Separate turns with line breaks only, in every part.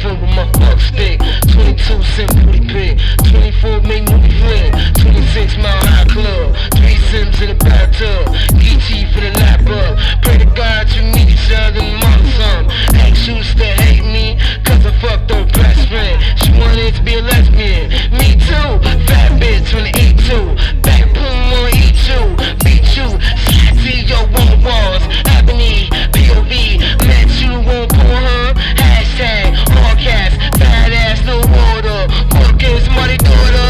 foot with my buck stick. 22 cent booty pick. 24 make movie flick. 26 mile high club. 3 Sims in the bathtub. Geechee for the lap up. Pray to God you meet each other and mom some. Ask you still hate me, cause I fucked her best friend. She wanted to be a lesbian. Me too. Fat bitch when I eat too. Back boom wanna eat you. Beat you. Slap your one walls. Ebony, POV. Met you on Pornhub. Hashtag all caps. Fat ass no water. Book is money daughter.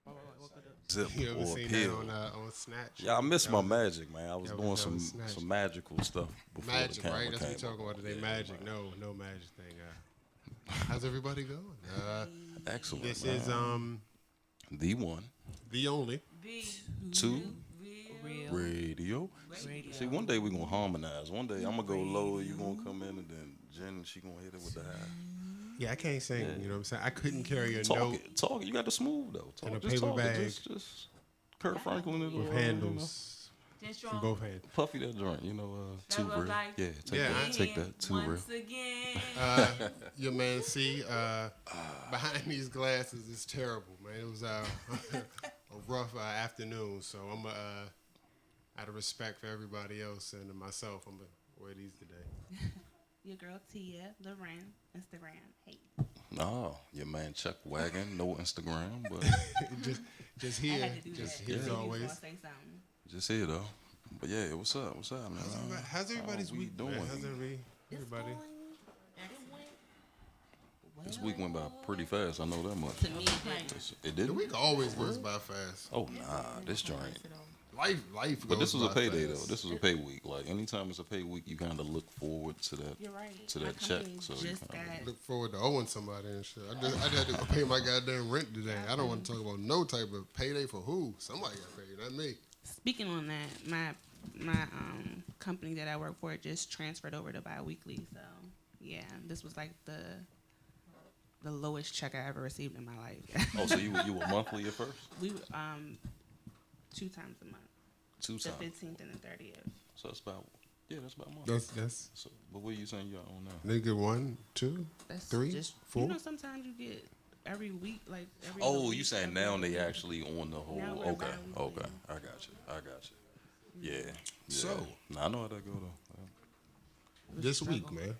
Oh!
Zip
You ever
or
seen that
pill.
on Snatch?
Yeah, I miss
That
my
was-
magic, man. I was
that
doing
was
some
Snatch.
some magical stuff before
Magic,
the camera
right? That's what
came
we're talking
up.
about today.
Yeah,
Magic.
man.
No magic thing. How's everybody going?
Excellent.
This
man.
is
The one,
the only.
two,
Real
radio.
radio.
See, one day we gonna harmonize. One day I'm gonna go low, you gonna come in, and then Jen, she gonna hit it with the high.
Yeah, I can't sing.
Yeah.
You know what I'm saying? I couldn't carry a
Talk
note
it, talk it. You got the smooth though. Talk,
In a
just
paper
talk
bag.
it. Just Kurt Franklin it
with
or,
handles
Just
from both hands.
Puffy that joint, too
That was
real.
like-
Yeah, take
Yeah,
that, take that, too real.
Once again.
Your man C, behind these glasses is terrible, man. It was a rough afternoon, so I'm out of respect for everybody else and myself, I'm gonna wear these today.
Your girl Tia, Loren, Instagram. Hey.
No, your man Chuck Wagon, no Instagram, but
just
I
here,
had to do
just
that.
here as
Before I
always.
say something.
just here though. But yeah, what's up? What's up, man?
How's everybody's
we
week
doing?
doing? How's everybody?
This week went by pretty fast. I know that much.
To me,
It
The
did.
week always goes by fast.
Oh nah, this joint.
Life.
But this
goes
was a
by
payday
fast.
though. This was a pay week. Like anytime it's a pay week, you kind of look forward to that.
you're right.
To
My
that check,
company
so you
just
kinda
got.
Look forward to owing somebody and shit. I just had to pay my goddamn rent today. I don't want to talk about no type of payday for who. Somebody got paid, not me.
Speaking on that, my company that I work for just transferred over to biweekly. So yeah, this was like the lowest check I ever received in my life.
Oh, so you were monthly at first?
We 2 times a month,
2
the
times.
15th and the 30th.
So that's about that's about a month.
That's
So, but what are you saying you're on now?
they get 1, 2.
That's
3,
just
4?
You know, sometimes you get every week, like every.
Oh,
other
you
week,
saying
every
now
other
they
week.
actually on the whole?
Now we're
Okay,
bi-weekly.
okay, I got you. Yeah.
So-
Nah, I know how that go though.
This week, man.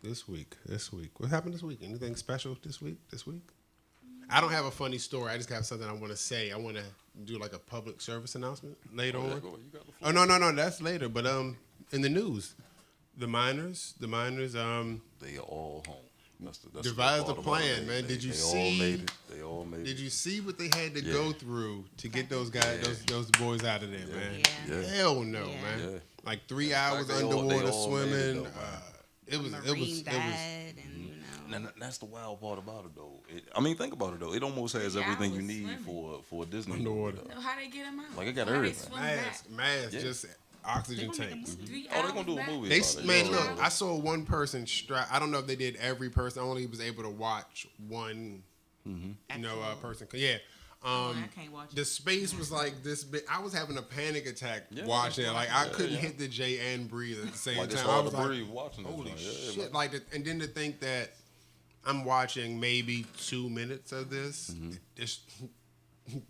This week. What happened this week? Anything special this week? I don't have a funny story. I just have something I want to say. I want to do like a public service announcement later
Oh, yeah,
on.
go ahead. You got the floor.
Oh no, that's later. But in the news, The miners.
They all home. That's
Devised a
part about
plan,
it.
man. Did you
they
see?
all made it. They all made
Did
it.
you see what they had to go through to get those guys, those boys out of there, man?
Yeah.
Hell no,
Yeah.
man.
Yeah.
Like 3
In fact,
hours
they all
underwater
made it,
swimming.
though, man.
It was.
Marine died, and
And that's the wild part about it, though. I mean, think about it, though. It almost has everything you need for a Disney
Underwater.
movie, though.
So how they get them out?
Like, it got
How they
everything.
swim back?
Mask,
Yeah.
just oxygen tanks.
3
Oh, they're
hours
gonna do a
back?
movie.
They
about it.
man,
Yeah.
look, I saw one person strap. I don't know if they did every person. I only was able to watch one, person. Yeah,
I can't watch
the
it.
space was like this big. I was having a panic attack
Yeah,
watching it. Like I
yeah,
couldn't
yeah.
hit the J and breathe at the same
Like, it's
time. I
hard
was
to
like,
breathe watching this
holy
joint. Yeah,
shit!
man.
Like, and then to think that I'm watching maybe 2 minutes of this, it's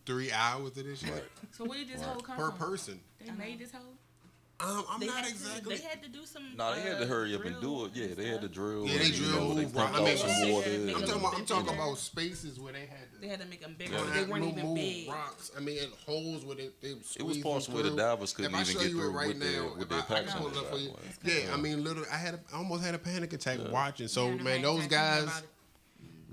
3 hours of this shit
Right.
So where did this hole come
per
from?
person.
They made this hole?
I'm
they
not
had
exactly.
To, they had to do some.
Nah, they had to hurry up and
drill
do it. Yeah, they had to drill.
Yeah, they
and,
drill,
They
move,
pumped
I
out
mean,
some
they
water.
had to
and-
make
I'm
them
talking
bigger.
about spaces where they had to.
They had to make them bigger.
Yeah.
They weren't even
move
big.
rocks. I mean, and holes where they
It was
squeezing
parts where the
through.
divers couldn't
If I
even
show
get
you it
through
right
with their
now,
with
if
their
I
packs
pull
on
it up for
the
you.
side.
Yeah, I mean, literally, I almost had a panic attack watching. So,
Yeah,
man,
I
those
ain't
guys,
about it.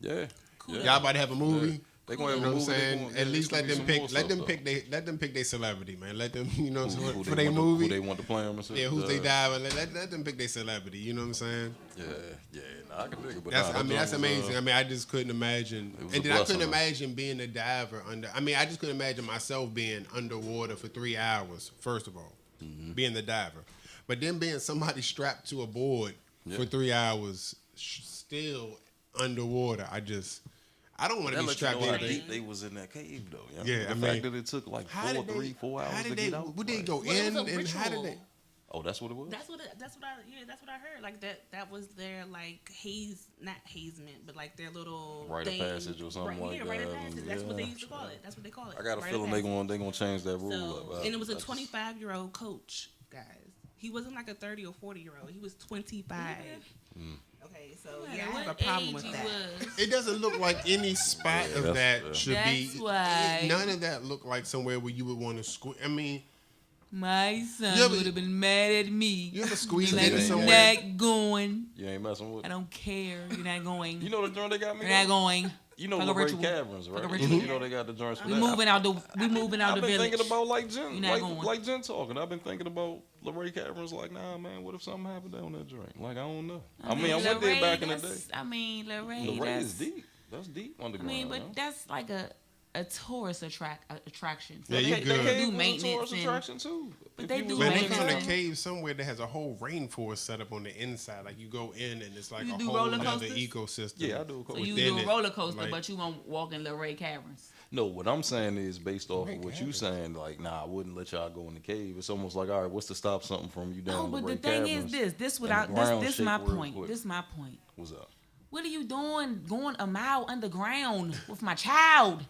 Yeah. Yeah.
y'all about to have a movie.
They gonna have
You know
a
what I'm
movie.
saying? At least let them pick. Let them pick their celebrity, man. Let them, you know,
Who
for
they
their
want to-
movie.
Who they want to play them and stuff.
Yeah, who's they dive? Let them pick their celebrity. You know what I'm saying?
Yeah. Nah, I can dig it. But
That's,
nah,
I mean, that's
that joint was,
amazing. I mean, I just couldn't imagine,
was
and
a
then I couldn't
blessing, man.
imagine being a diver under. I mean, I just couldn't imagine myself being underwater for 3 hours. First of all, being the diver, but then being somebody strapped to a board for 3 hours, still underwater. I don't want to
That
be
let you
strapped
know how
in.
deep they was in that cave, though.
Yeah,
the
I
fact
mean,
that it took like
How did
4 hours
How
to
did
get
they?
out.
Would they
like-
go
Well, it
in
was a
and how did
ritual.
they?
Oh, that's what it was.
That's what I heard. Like that was their like not hazement, but like their little
Rite of
thing.
passage or something like
rite of
that.
passage. That's what they used to
Yeah.
call it. That's what they call it.
I got a
rite of
feeling
passage.
they gonna change that rule.
So,
up.
and it was a
I just-
25-year-old coach, guys. He wasn't like a 30 or 40-year-old. He was 25. Okay, so yeah, I have a problem with that.
It doesn't look like any spot of
that's-
that should be.
That's why-
None of that looked like somewhere where you would want to squeeze. I mean,
My son
Yeah, but-
would have been mad at me.
you ever squeeze
Like,
into
you're
somewhere?
not going.
You ain't messing with
I
it.
don't care. You're not going.
You know the joint they got me.
You're not
at?
going.
You know
Like a
Luray
ritual.
Caverns, right?
Like a ritual.
You know they got the joints. for
We
that.
moving out the
I've
the
been
village.
thinking about like Jen,
You're not going.
like Jen talking. I've been thinking about Luray Caverns. Like, nah, man, what if something happened down that joint? Like, I don't know. I mean, I went there back in the day.
I mean, Luray.
Luray is
that's-
deep. That's deep
I
underground.
mean, but
yo.
that's like a tourist attraction. So
Yeah, you
they,
good.
they
Cave
do
was a
maintenance
tourist
and
attraction too.
But
If
they
you
do
was
Man, they
maintenance.
found a
and-
cave somewhere that has a whole rainforest set up on the inside. Like you go in and it's like
You
a
do
whole
roller
other
coasters?
ecosystem.
Yeah, I do.
So you
within
do a
it,
roller coaster,
like-
but you won't walk in Luray Caverns.
No, what I'm saying is based off of
Luray
what you
Caverns.
saying. Like, nah, I wouldn't let y'all go in the cave. It's almost like, all right, what's to stop something from you
No,
down
but
Luray
the thing
Caverns?
is this
and
without
the ground
this
shake
my
real
point.
quick.
This my point.
What's up?
What are you doing going a mile underground with my child?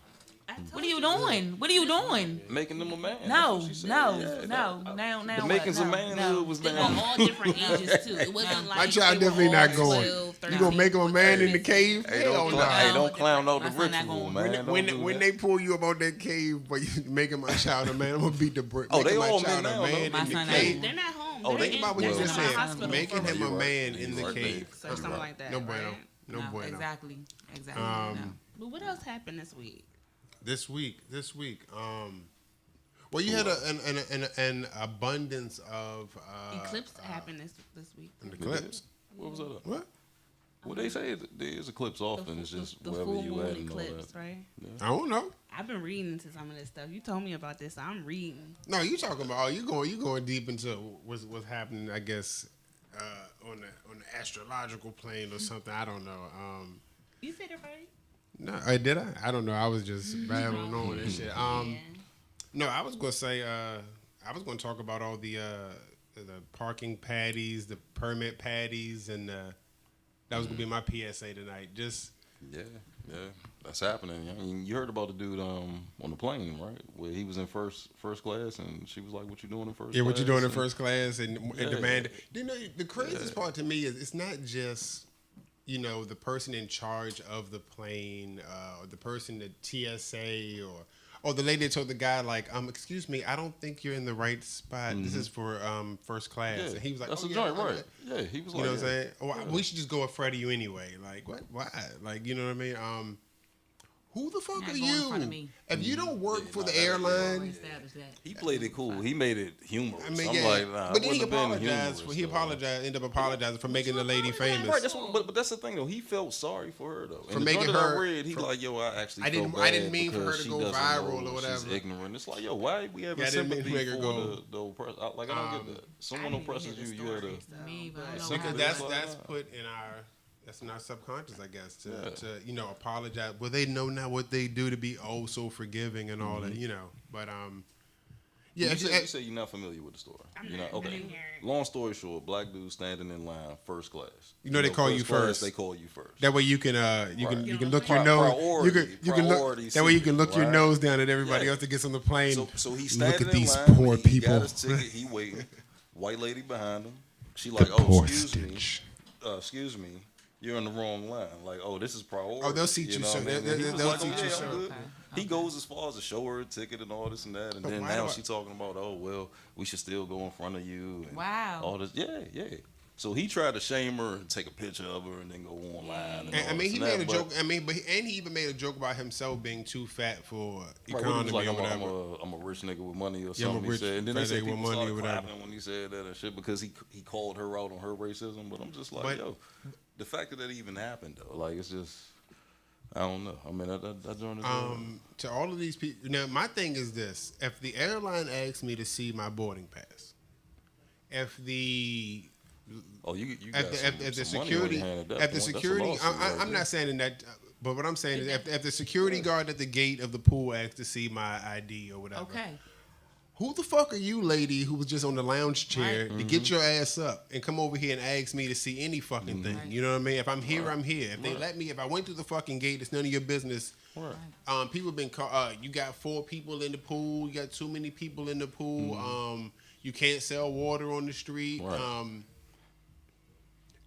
What are you doing? What are you doing?
Making them a man.
No,
That's what she said.
no,
Yeah,
no,
that-
now
The
what?
makings of
No,
manhood
no.
was
They were
down.
all different ages too. It wasn't like
My child
they were
definitely
all
not going.
12,
You gonna make him a man in the
13.
cave?
Hey,
Hell
don't,
no.
hey, don't clown out the
My son not
ritual,
going.
man.
When,
Don't do
when
that.
they pull you about that cave, but you making my child a man, I'm gonna beat the brick.
Oh, they
making my
all
child
men
a
now,
man
though.
in
My
the
son
cave.
They're not home.
Oh,
They're
think
in-
about what you
they're
just
in a
said.
hospital
Making
for
him a
You're right.
man in the
You're right,
cave.
or something like that.
No bueno.
right?
No bueno.
Exactly.
Um,
no.
But what else happened this week?
This week. Well, you had an abundance of
Eclipse happened this week.
an eclipse.
What was that? Up?
What?
Well, they say there is eclipse often. It's just
the
wherever
full
you
moon
at and all
eclipse,
that.
right?
I don't know.
I've been reading into some of this stuff. You told me about this. So I'm reading.
No, you talking about? Oh, you going deep into what's happening? I guess on the astrological plane or something. I don't know.
You said it right.
No, did I? I don't know. I was just babbling on and shit.
Yeah.
No, I was gonna say. I was gonna talk about all the parking patties, the permit patties, and that was gonna be my PSA tonight. Just
Yeah, that's happening. I mean, you heard about the dude on the plane, right? Where he was in first class, and she was like, "What you doing in first?"
yeah,
class?
what you doing in
And-
first class and
Yeah.
demand. You know, the craziest part to me is it's not just the person in charge of the plane, or the person at TSA, or Oh, the lady told the guy like, excuse me, I don't think you're in the right spot. This is for first class.
Yeah,
And he was like,
that's
oh,
a
yeah,
joint,
I'm
right? Yeah, he was
You
like,
know what I'm saying? Oh, we should just go in front of you anyway. Like, what? Why? Like, you know what I mean? Who the fuck
Not
are
going in front of
you?
me.
If you don't work for the
Already
airline,
established that.
He played it cool. He made it humorous.
I mean,
I'm
yeah.
like, nah,
But then he
it wouldn't have been
apologized.
humorous,
He
though.
apologized. Ended up apologizing for making the lady famous.
Right, but that's the thing though. He felt sorry for her though.
For
And the
making
joint that
her-
I read, he
for-
like, yo, I actually
I didn't-
felt
I didn't
bad
mean for her
because
to
she
go
doesn't
viral
know,
or whatever.
She's ignorant. It's like, yo, why we having
Yeah, I didn't mean to
sympathy
make her
for
go-
the oppressed? Like, I don't get that. Someone
I didn't even
oppresses
hear the
you, you had
story,
to.
so,
Me, but I
but-
don't know
Because
how it
that's
is.
put in our subconscious, I guess, to
Yeah.
apologize. Well, they know now what they do to be oh so forgiving and all that, But yeah,
You say you're not familiar with the story.
I'm
You're
not.
not.
I
Okay.
didn't hear it.
Long story short, black dude standing in line, first class.
They call you
class,
first.
They call you first.
that way you can you
Right.
can look your nose. You can look.
Priority
That way you can
seating,
look your
right?
nose down at everybody
Yeah.
else that gets on the plane.
So he's
Look
standing
at these
in line.
poor
He
people.
got his ticket. He waiting. White lady behind him. She like, oh,
Postage.
excuse me. You're in the wrong line. Like, oh, this is priority.
Oh, they'll seat you,
know
sir.
what I mean?
They'll-
And he was
they'll
like,
seat
oh,
you,
yeah,
sir.
I'm good.
Okay.
He goes as far as to show her a ticket and all this and that, and
But
then
why
now
do I-
she's talking about, oh well, we should still go in front of you. And
Wow.
All this, yeah. So he tried to shame her and take a picture of her and then go online. And
And, I
all
mean,
this
he
and
made
that,
a
but-
joke. I mean, and he even made a joke about himself being too fat for
Right, he
economy
was like,
or whatever.
I'm a rich nigga with money or
Yeah, I'm a
something. He
rich
said, and then they
fat
said
nigga
people
with money
started
or whatever.
clapping when he said that and shit because he called her out on her racism. But I'm just like,
But-
yo, the fact that even happened though, like it's just, I don't know. I mean, that joint is
To all of these people, now my thing is this: if the airline asks me to see my boarding pass, if the
oh, you got
if the
some money on
security,
your hand at that
if the
point. That's a
security,
lawsuit right
I'm
there.
not saying that, but what I'm saying is, if the security guard at the gate of the pool asks to see my ID or whatever,
Okay.
who the fuck are you, lady, who was just on the lounge chair
Right.
to get your ass up and come over here and ask me to see any fucking thing?
Right.
You know what I mean? If I'm here, I'm here. If they let me, if I went through the fucking gate, it's none of your business.
Right.
People been you got 4 people in the pool. You got too many people in the pool. You can't sell water on the street.
Right.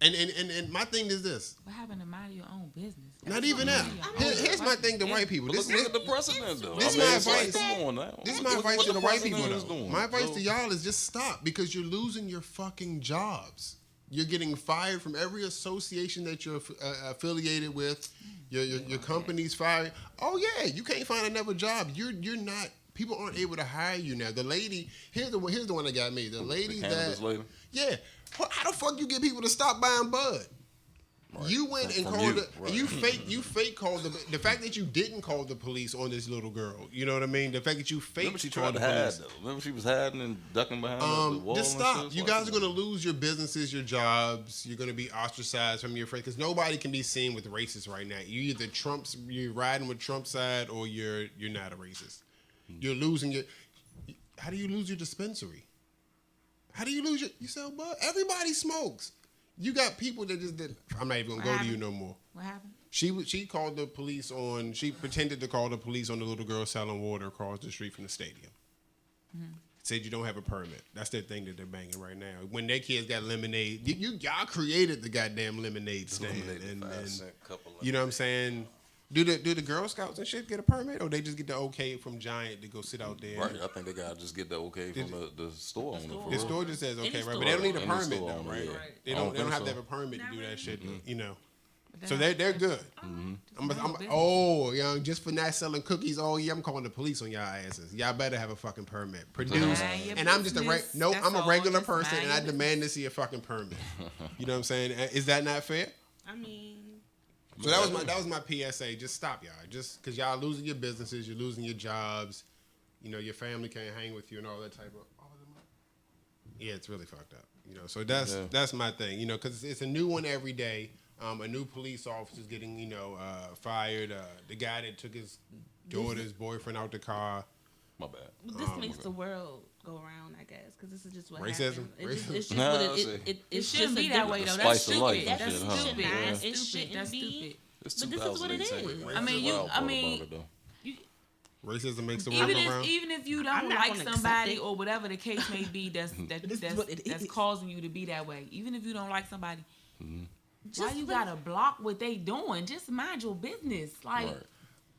And my thing is this.
What happened to mind your own business?
Not even that. Here's my thing to white people.
But
This,
look at the precedent though.
this
I mean,
my
it's like,
advice.
come on now.
This is
Look
my
at
advice
what
to the white people,
president is
though.
doing.
My advice
So-
to y'all is just stop because you're losing your fucking jobs. You're getting fired from every association that you're affiliated with. Your company's fired. Oh yeah, you can't find another job. You're not. People aren't able to hire you now. The lady here's the one that got me. The lady
The cannabis lady?
yeah. How the fuck you get people to stop buying bud?
Right.
You went and
From
called
you,
it.
right.
You fake called the fact that you didn't call the police on this little girl. You know what I mean? The fact that you
Remember she
fake
tried
called
to
the
hide
police.
though. Remember she was hiding and ducking behind the wall.
Just
and
stop.
shit?
You
Like,
guys are going to lose your businesses, your jobs. You're going to be ostracized from your friends because nobody can be seen with racists right now. You either you're riding with Trump's side or you're not a racist. You're losing your. How do you lose your dispensary? How do you lose you sell bud? Everybody smokes. You got people that just did. I'm not even gonna go to you no more.
What happened?
She called the police on. She pretended to call the police on the little girl selling water across the street from the stadium. Said you don't have a permit. That's their thing that they're banging right now. When their kids got lemonade, y'all created the goddamn lemonade stand,
eliminated
and
5-cent couple of
you know what I'm saying. Do the Girl Scouts and shit get a permit, or they just get the okay from Giant to go sit out there?
Right, I think they gotta just get the okay from the store owner. For
The
real.
store just says okay,
Any
right? But they don't need a
Any
permit
store
though,
owner,
right?
yeah.
They
I
don't.
don't
They don't
think
have to
so.
have a permit to do that shit, you know.
But
So
then-
they're good.
business.
Young, just for not selling cookies all year, I'm calling the police on y'all asses. Y'all better have a fucking permit. Produce,
Mind your
and I'm just
business. That's
I'm a
all.
regular
Just
person,
mind
and I
your
demand to see a fucking permit. You know what I'm saying? Is that not fair?
I mean,
So that was my PSA. Just stop, y'all. Just because y'all losing your businesses, you're losing your jobs. You know, your family can't hang with you and all that type of. Yeah, it's really fucked up. You know, so that's my thing. You know, because it's a new one every day. A new police officer's getting fired. The guy that took his daughter's boyfriend out the car.
My bad.
but this makes the world go around, I guess, because this is just what
Racism?
happens. It's just
Nah,
what
I see.
it
It
just
shouldn't be
a
that
different-
way though.
The
That's
spice of life
stupid.
and
That's
shit, huh?
stupid.
It
That's
shouldn't
stupid. That's
be.
stupid.
It's
But this is what it
2018.
is.
Racism
I mean,
wild part
mean,
about it, though.
Racism makes the world
Even
go
if
round.
if you
I'm
don't
not
like
gonna accept
somebody
it.
or whatever the case may be, that's
what it
that's
is.
causing you to be that way. Even if you don't like somebody, why
Just
you
let-
gotta block what they doing? Just mind your business. Like
Right.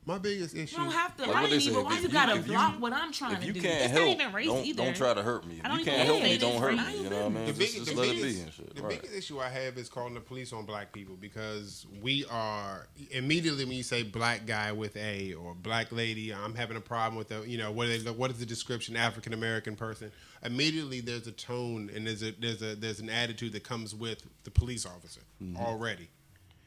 My biggest issue.
You don't have to
Like what
like
they
me,
say,
but why
if
you
you-
gotta
if you-
block what I'm trying
If
to
you
do?
can't
It's not
help,
even race
don't
either.
try to hurt me. If
I
you
don't
can't
even
help
say
me,
it
don't
is
hurt
for
me.
you.
You know what I mean?
The
Just let it be and shit.
The
Right.
biggest issue I have is calling the police on black people because we are immediately when you say black guy with a or black lady, I'm having a problem with the what is the description African American person. Immediately there's a tone and there's an attitude that comes with the police officer already.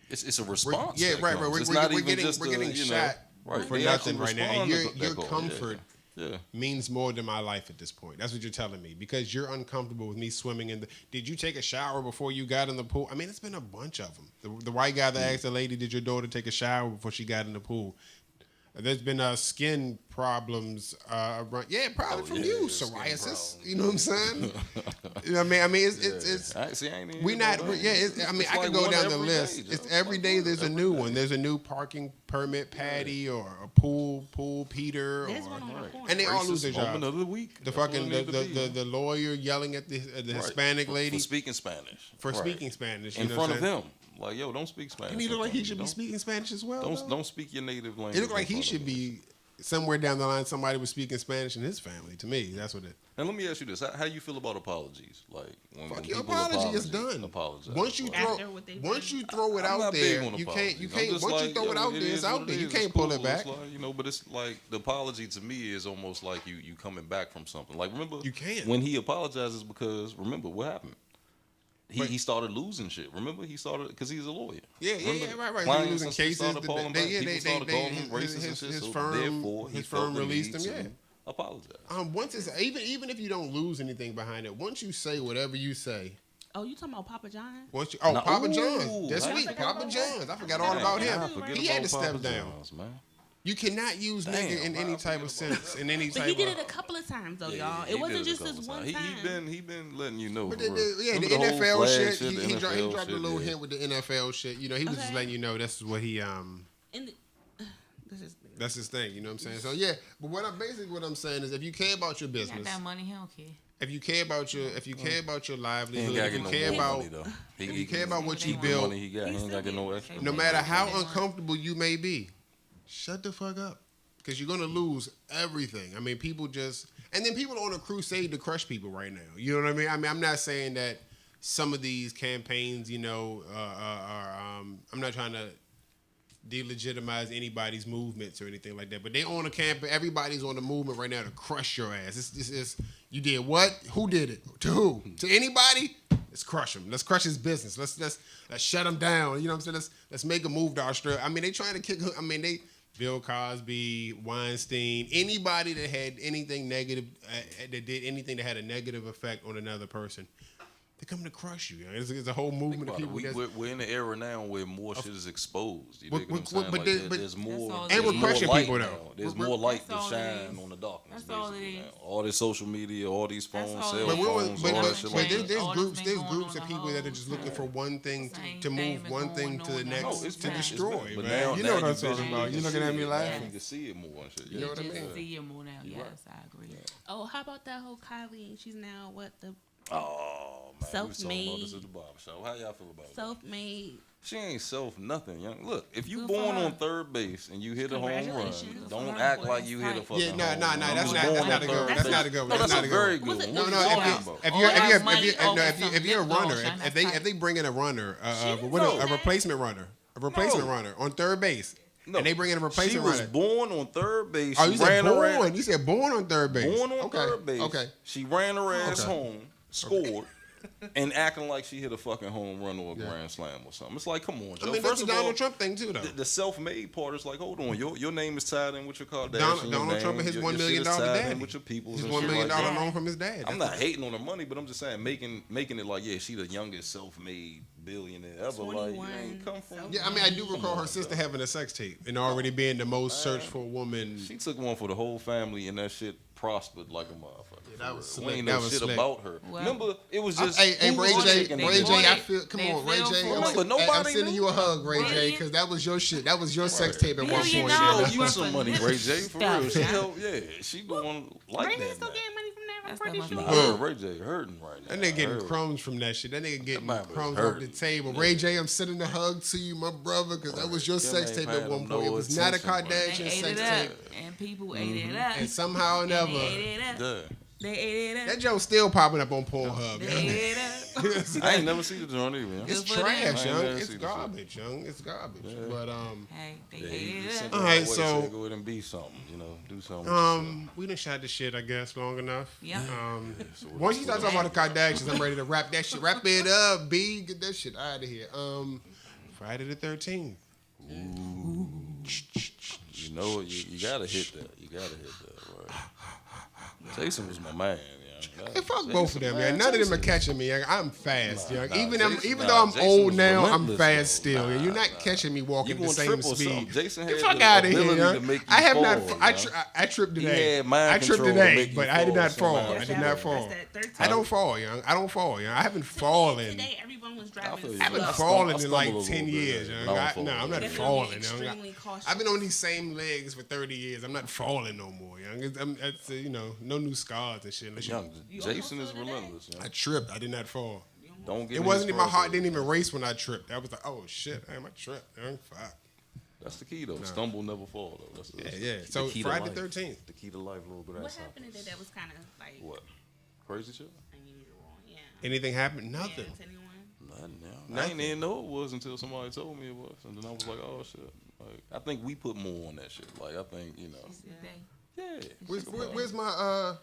It's a response.
Yeah,
that
right.
comes.
We're
It's not even
getting
just
we're getting shot
right.
for
They
nothing
actually
right now. And
respond to
your
that call.
comfort
Yeah.
means more than my life at this point. That's what you're telling me because you're uncomfortable with me swimming in the. Did you take a shower before you got in the pool? I mean, it's been a bunch of them. The white guy that asked the lady, "Did your daughter take a shower before she got in the pool?" There's been skin problems. Yeah, probably from you,
skin
psoriasis.
problems.
You know what I'm saying? You know what I mean, it's.
I ain't even
We not,
know that.
yeah. I mean,
It's
I could
like
go
one
down the
every
list.
day,
It's
Joe.
every
Like
day.
one
There's a
every
new
day.
one. There's a new parking permit Patty or a pool Peter.
There's
Or,
one on the corner.
and they all lose their
Racist
jobs.
moment of the week.
The
That's what
fucking
it need to be.
the lawyer yelling at the
Right.
Hispanic lady
for speaking Spanish.
for
Right.
speaking Spanish.
in
You know
front
what
of
I'm saying?
him. Like, yo, don't speak Spanish.
And he
in
look like
front
he
of
should
me.
be speaking Spanish as well. though.
Don't speak your native language.
It looked like
in
he
front
should
of me.
be somewhere down the line. Somebody was speaking Spanish in his family. To me, that's what it.
And let me ask you this: How you feel about apologies? Like when
Fuck your
people
apology is done.
Apologize.
Once you
Like,
throw,
After what they've
once
done.
you throw it
I'm
out
not
there,
big on
you can't.
apologies.
You
I'm
can't.
just
Once you
like,
throw
yo,
it out there,
is
it's
what
out
it
there. You
is.
can't
It's
pull it
cool.
back.
It's like, but it's like the apology to me is almost like you coming back from something. Like remember,
You can't.
when he apologizes because remember what happened.
But-
He started losing shit. Remember, he started because he's a lawyer.
Yeah,
Remember,
right.
clients
He losing
and shit
cases.
started calling back. People started calling him racist and shit.
His
So
firm,
therefore, he
his
felt
firm
the
released
need
him.
to
Yeah.
apologize.
Once it's even if you don't lose anything behind it, once you say whatever you say,
Oh, you talking about Papa John?
once you
Now-
Papa
Ooh,
John's, that's
I
sweet,
forgot
Papa
about
John's.
that.
I forgot all about him.
I forget
He had to
about
step
Papa
down.
John's, man.
You cannot use nigga
Damn,
in
I
any type
forget
of sense. In any
But
type
he did
of.
it a couple of times though,
Yeah,
y'all.
he
It wasn't
did a
just
couple
this one
times.
time.
He been letting you know.
But
for
the
real.
yeah, the
Remember whole
NFL
flag
shit.
the
He dropped a
shit,
little
yeah.
hint with the NFL shit. You know, he was just
Okay.
letting you know this is what he
And this is
That's his thing. You know what I'm saying? So yeah, but what I'm saying is, if you care about your
He got
business,
that money, he don't care.
if you care about your
He ain't
livelihood,
got
if
to
you
get
care
no more
about
money though.
if you care about what
He
you
want
the
build,
money he got, he ain't got to get no extra.
no matter how uncomfortable you may be, shut the fuck up, because you're gonna lose everything. I mean, people just and then people are on a crusade to crush people right now. You know what I mean? I mean, I'm not saying that some of these campaigns, you know, are. I'm not trying to delegitimize anybody's movements or anything like that. But they on a campaign. Everybody's on the movement right now to crush your ass. It's you did what? Who did it? To who? To anybody? Let's crush him. Let's crush his business. Let's shut him down. You know what I'm saying? Let's make a move to Australia. I mean, they trying to kick. I mean, they Bill Cosby, Weinstein, anybody that had anything negative, that did anything that had a negative effect on another person. They come to crush you. It's a whole movement of
Think about
people.
it. We're in the era now where more shit is exposed. You
But-
dig what I'm
but-
saying?
but
Like,
they- but-
there's more.
That's all
There's
it is.
more
we're crushing
light
people,
now.
though.
There's
We're-
more light to
That's all it
shine
is.
on the darkness.
That's all it
basically,
is.
now. All this social media, all these phones,
That's all
cell
it
But,
is.
we're,
phones,
but,
all
but,
that shit
but
like that.
there's
All
groups
that's
there's
been
groups
going
of
on
people
the
that are just
whole
looking for one thing
Same
to move
thing been
one thing
going
to the
on
next
the whole
it's
to
been-
time.
it's
destroy.
been- but
man.
now-
You
now
know what I'm
you
talking
can-
about.
you
You
can
looking at
see
me
it.
laughing.
You can see it more and shit.
You know what I
Just
mean?
see you more now. Yes, I agree.
Oh, how about that whole Kylie? She's now what the
Oh man, we was talking about
Self-made.
this at the barber shop. How y'all feel about that?
self-made.
She ain't self nothing, young. Look, if you
Good for
born
her.
on third base and you hit a home run,
Congratulations.
don't
Good for
act
her.
like you hit a fucking
Yeah, nah,
home
nah,
run.
nah.
You
That's
was
not
born
that's
on
not a good
third
one. That's
base.
not a good
No,
one. That's
that's
not
a
a good
very
one.
good
Was it-
one.
No,
What
no.
are you
If
talking
you
about?
if
All
you
that
if
money
you no
over
if
some
you're a
lip
runner,
lotion,
if
that's
they
tight.
bring in a runner,
She
what
No.
a replacement
No.
runner on third base,
No.
and they bring in a
She
replacement
was
runner.
born on third base.
Oh,
She
you said
ran her ass-
born. You said born on third base.
Born on
Okay.
third base.
Okay.
She ran her ass
Okay.
home, scored, and acting like she hit a fucking home run or a grand slam or something. It's like, come on, Joe.
I mean, that's
First
the
of all,
Donald Trump thing too, though.
the self-made part is like, hold on, your name is tied in with your Kardashian
Donald
name.
Trump and his
Your
$1
shit
million
is tied in
daddy.
with your peoples
His
and
$1
shit
million
like that.
loan from his dad.
I'm not hating on her money, but I'm just saying making it like, yeah, she the youngest self-made billionaire ever. Like, you
21
ain't come from.
self-
Yeah, I mean, I do recall her sister having a sex tape and already being the most searched for woman.
She took one for the whole family, and that shit prospered like a motherfucker.
that was
We
slick.
ain't
That
know
was
shit
slick.
about her.
Well,
Remember, it was just.
Hey,
who
Ray
was
J,
taking
Ray
the
J,
money?
I feel. Come
They
on, Ray
feel
J.
for
I'm,
Remember,
I'm
nobody
sending
knew.
you a hug, Ray J,
Billion-
because that was your shit. That was your sex tape at one
Billion
point.
She
dollars
owe
man.
you
worth
some
of
money, Ray J. For
stuff.
real, she helped. Yeah, she doing like
Ray J
that.
still
now.
getting money from that,
That
pretty
stuff
sure.
Nah, I heard Ray J hurting right now.
That nigga getting
I heard.
crumbs from that shit. That nigga getting
man was
crumbs off
hurting.
the table. Ray J, I'm sending a hug to you, my brother, because that was your
Kim
sex
ain't
tape
paying
at one
him
point.
no
It was not a
attention, bro.
They
Kardashian
ate
sex
it up,
tape.
and people ate it up.
And somehow or
And
never,
they ate it up.
Yeah.
They ate it
that
up.
joke still popping up on Pornhub.
They
Yo.
ate it up.
I ain't never seen the joint either. Man.
It's
Good for them.
trash,
I ain't
young.
never
It's
seen the
garbage, young. It's garbage.
Yeah.
But
Hey, they
Yeah,
ate
he
it
sent
up.
it
Alright,
away,
so-
said go ahead and be something, you know, do something.
we done shot the shit, I guess, long enough.
Yep.
So
Once you start talking about the Kardashians, I'm ready to wrap that shit. Wrap it up, B. Get that shit out of here. Friday the 13th.
You know, you gotta hit that. You gotta hit that, right? Jason was my man, yeah.
Hey, fuck both of them, man. None of them are catching me. I'm fast, young.
nah,
even
Jason-
though I'm
Jason
old
was
now, I'm
relentless,
fast
though.
still.
Nah,
You're not
nah.
catching me
You
walking the
gonna
same
trip or
speed.
something. Jason
Get
had
the fuck
the
out of here,
ability
young.
to make you
I have
fall,
not.
young.
I tripped
He
today.
had mind
I tripped
control to
today,
make you
but I did not
fall
fall.
somehow.
I did not fall.
That's that 13.
I don't fall, young. I don't fall, young. I haven't fallen.
Today, everyone was
I
driving
feel you.
I haven't
slow.
fallen
I
in
stumble
like
a little
10
bit,
years,
yeah,
young.
but I don't
No,
fall.
I'm not
Definitely
falling,
extremely
young.
cautious.
I've been on these same legs for 30 years. I'm not falling no more, young. It's you know, no new scars and shit. Unless
Young,
You
Jason
almost
is
fell today?
relentless.
I
Young.
tripped. I did not fall.
Don't get
It
me
wasn't even my heart
started.
didn't even race when I tripped. I was like, oh shit, damn, I tripped. Young. Fuck.
That's the key though. Stumble, never fall though. That's
Yeah.
the
So
key to
Friday
life.
13th.
The key to life, little
What
grasshopper.
happened today that was kind of like
What? Crazy shit?
unusual? Yeah.
Anything happened? Nothing.
Yeah, to anyone?
Nothing. I
Nothing.
didn't even know it was until somebody told me it was, and then I was like, oh shit. Like, I think we put more on that shit. Like I think yeah.
Where's my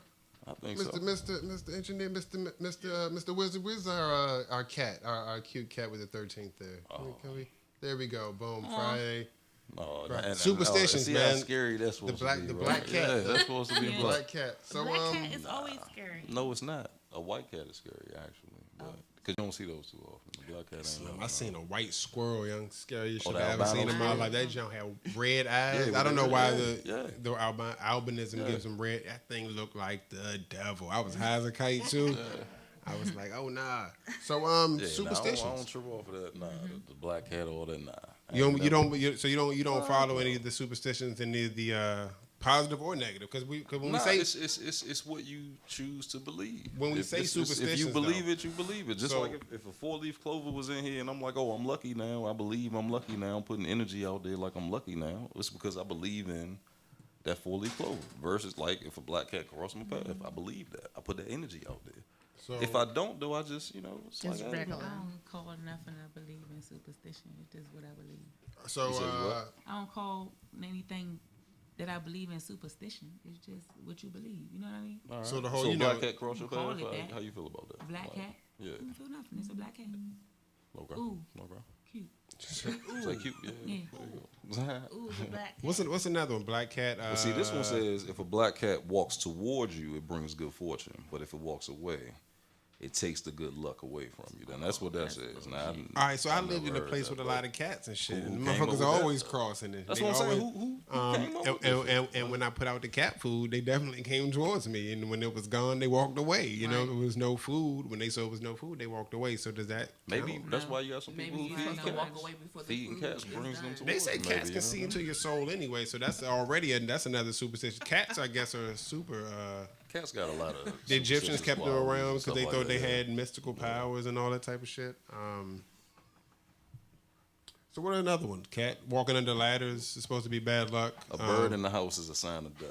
I think
Mr. Engineer, Mr. Wizard? Where's our cat, our cute cat with the 13th there? Can we? There we go. Boom. Friday.
No,
Right. Superstitions,
see
man.
how scary that's supposed to be.
the
right?
black cat.
Yeah, that's supposed to be
Yeah.
black.
Black cat. So
Black cat is always scary.
No, it's not. A white cat is scary actually, but because you don't see those too often. The black cat ain't.
I seen a white squirrel, young, scary shit
the
I ever seen
albino
in my
squirrel?
life. That junk had red eyes.
Yeah,
I don't know why
yeah.
the albinism gives them red. That thing looked like the devil. I was high as a kite too. I was like, oh nah. So
Yeah,
superstitions.
I don't trip off of that. Nah, the black cat, all that. Nah. I
You
ain't
don't,
never-
you don't follow any of the superstitions, any of the positive or negative, because when
Nah,
we say
it's what you choose to believe.
When we say
if you
superstitions,
believe
though.
it, you believe it. Just
So-
like if a 4-leaf clover was in here and I'm like, oh, I'm lucky now. I believe I'm lucky now. I'm putting energy out there like I'm lucky now. It's because I believe in that 4-leaf clover. Versus like if a black cat crossed my path, I believe that. I put that energy out there.
so
If I don't, do I just it's
Just
like,
regular.
I don't call nothing I believe in superstition. It's just what I believe.
so
You said what?
I don't call anything that I believe in superstition. It's just what you believe. You know what I mean?
all right.
So the whole,
so
you
black
know-
cat cross your
Call
path.
it that.
How you feel about that?
A black
Like,
cat.
Yeah.
I don't feel nothing. It's a black cat.
Okay.
Ooh,
Okay.
cute.
It's like cute. Yeah.
Yeah.
There you go.
Ooh, the black cat.
what's another one? Black cat.
But see, this one says if a black cat walks towards you, it brings good fortune. But if it walks away, it takes the good luck away from you. Then that's what that says. Now,
All right, so I
I've
lived in
never
a
heard
place
that,
with a
but
lot of cats and shit.
who
And
came up
motherfuckers
with
are
that?
always crossing it.
That's
They
what I'm saying.
always-
Who came up with that shit?
and when I put out the cat food, they definitely came towards me. And when it was gone, they walked away. You know,
Right.
there was no food. When they saw it was no food, they walked away. So does that
Maybe
count?
that's why you got some people
Maybe
who
you're
feed
supposed to
cats.
walk away before the
Feeding
food
cats
is
brings them
done.
to
They say
maybe,
cats
you
can
know?
see into your soul anyway, so that's already that's another superstition. Cats, I guess, are super.
Cats got a lot of.
The Egyptians
superstitious
kept them
qualities
around
and
because
stuff
they
like
thought they
that.
had mystical powers and all that type of shit. So what another one? Cat walking under ladders is supposed to be bad luck.
A bird in the house is a sign of death.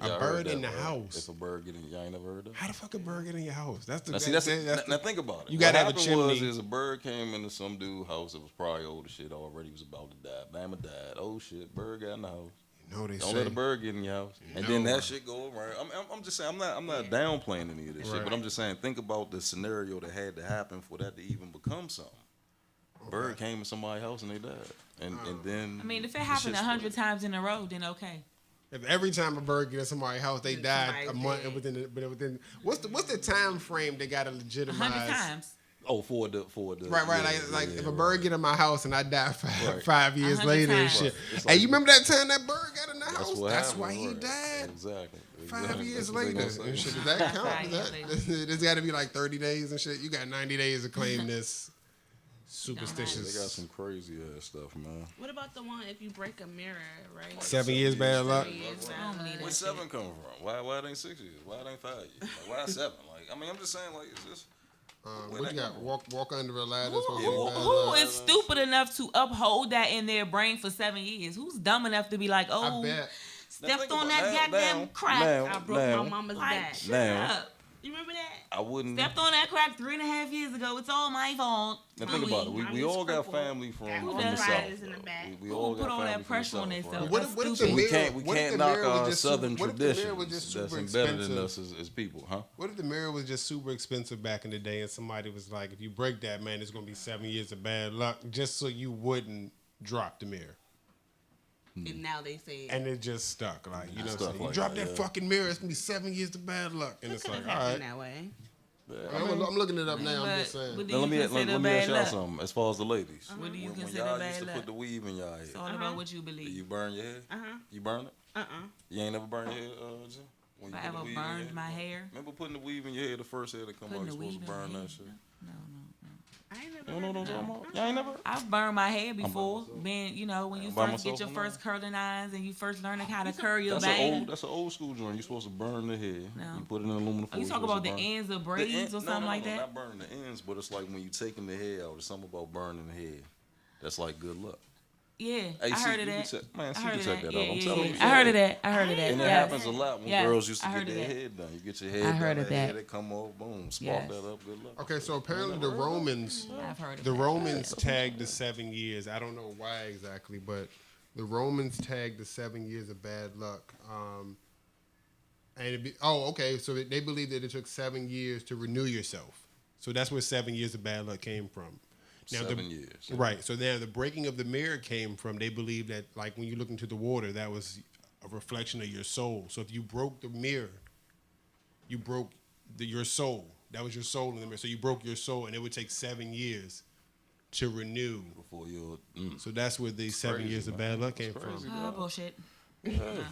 A
Y'all
bird
heard that,
in the
right?
house.
If a bird get in, y'all ain't never heard that.
How the fuck a bird get in your house? That's the
Now see, now think about it.
You
What
gotta have a
happened
chimney.
Was a bird came into some dude's house that was probably old as shit already. Was about to die. Bama died. Oh shit, bird got in the house.
No, they
Don't
say.
let a bird get in your house. And then that shit go around. I'm just saying, I'm not downplaying any of this shit, but I'm just saying, think about the scenario that had to happen for that to even become something. Bird came in somebody's house and they died. And then.
I mean, if it
the
happened
shit
100
spread.
times in a row, then okay.
If every time a bird gets in somebody's house, they die a
somebody's
month
dead.
within. What's the time frame they gotta legitimize?
100 times.
Oh, for the.
Right,
yeah,
like
yeah,
if a
right.
bird get in my house and I die
Right.
5 years
100
later and
times.
shit.
Right. It's
Hey,
like-
you remember that time that bird got in the
That's
house?
what
That's
happened,
why he
right.
died.
Exactly.
5
Exactly.
years
That's what they
later.
gonna say.
And shit, does that count?
5 years later.
It's got to be like 30 days and shit. You got 90 days to claim this superstitious.
They got some crazy ass stuff, man.
What about the one if you break a mirror, right?
7 years bad luck.
7 years bad
I don't
luck.
believe that.
Where 7 come from? Why it ain't 6 years? Why it ain't 5 years? Like, why 7? Like, I mean, I'm just saying, like, it's just.
What you got? Walk under a ladder.
Who is stupid enough to uphold that in their brain for 7 years? Who's dumb enough to be like, oh,
I bet.
stepped on that goddamn crack?
I broke my mama's back.
Shut
Now.
up.
You remember that?
I wouldn't.
Stepped on that crack 3.5 years ago. It's all my fault.
Now think about it. We
Mommy's
all got
crippled.
family from
Got
the
arthritis
south.
in the back.
We
Who
all
put
got
all that
family from
pressure on
the south,
themselves?
right?
What if the
stupid.
mirror?
We
what if
can't
the
knock
mirror was
our
just
southern
what if the mirror was
traditions
just
that's
super
embedded in
expensive?
us as people, huh?
What if the mirror was just super expensive back in the day, and somebody was like, "If you break that, man, it's gonna be 7 years of bad luck," just so you wouldn't drop the mirror,
And now they say
and it just stuck. Like you know, what I'm
Stuff
saying? You
like
drop
that,
that
yeah.
fucking mirror, it's gonna be 7 years of bad luck, and
it
it's
could
like,
have
all right.
happened that way.
I'm looking it up now. I'm just saying.
What do
Now
you
let me
consider
ask
bad
y'all
luck?
something. As far as the ladies,
What do you
when
consider
y'all
bad
used to
luck?
put the weave in y'all head,
It's all about what you believe.
you burn your hair? You burn it? You ain't never burned your hair, Jim? When you
If I
put the
ever
weave in your
burned
hair?
my hair,
Remember putting the weave in your hair, the first hair that come out,
putting
you
the
supposed
weave
to
in my
burn
hair.
that shit?
No.
I ain't never
You don't know what I'm
heard
talking
of
about? Y'all ain't never?
I've burned my hair before. Being, you know, when you
By
first get
myself
your
on
first
that?
curling irons and you first learning how to curl your
That's
bang.
an old school joint. You're supposed to burn the hair.
No.
You put it in aluminum
Oh,
foil.
you talk
supposed
about
to
the
burn.
ends of
The
braids
end-
or something like
no,
that?
not burning the ends, but it's like when you taking the hair out. There's something about burning the hair. That's like good luck.
Yeah,
Hey,
I
see,
heard of
you
that.
can check- man,
I
see,
heard
you
of
can
that.
check that
Yeah,
out. I'm
yeah,
telling
yeah.
you.
I heard of that. I heard of that.
And it
Yes.
happens a lot when
Yes,
girls used to
I
get
heard of
their
that.
hair done. You get your
I
hair
heard
done,
of
that hair
that.
that come off, boom, spark
Yes.
that up, good luck.
Okay, so apparently the Romans
I've heard of
The
that.
Romans tagged the 7 years. I don't know why exactly, but the Romans tagged the 7 years of bad luck. Okay. So they believe that it took 7 years to renew yourself. So that's where 7 years of bad luck came from. Now,
7 years.
Right. So now the breaking of the mirror came from, they believe that, like, when you look into the water, that was a reflection of your soul. So if you broke the mirror, you broke your soul. That was your soul in the mirror. So you broke your soul, and it would take 7 years to renew.
Before you,
So that's where the 7
crazy,
years of
man.
bad luck came
That's
from.
crazy.
Oh, bullshit.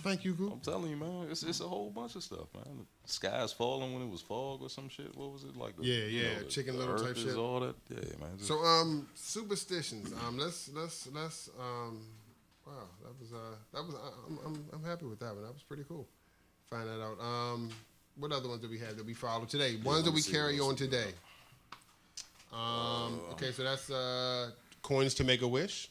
Thank you, Goop.
I'm telling you, man, it's a whole bunch of stuff, man. The sky's falling when it was fog or some shit. What was it like?
Yeah, Chicken Little
Earth
type
is
shit.
all that. Yeah, man. Just-
So superstitions. Let's wow, I'm happy with that one. That was pretty cool. Find that out. What other ones do we have that we follow today? Ones that
let me
we
see
carry
what else
on today. Okay, so that's coins to make a wish.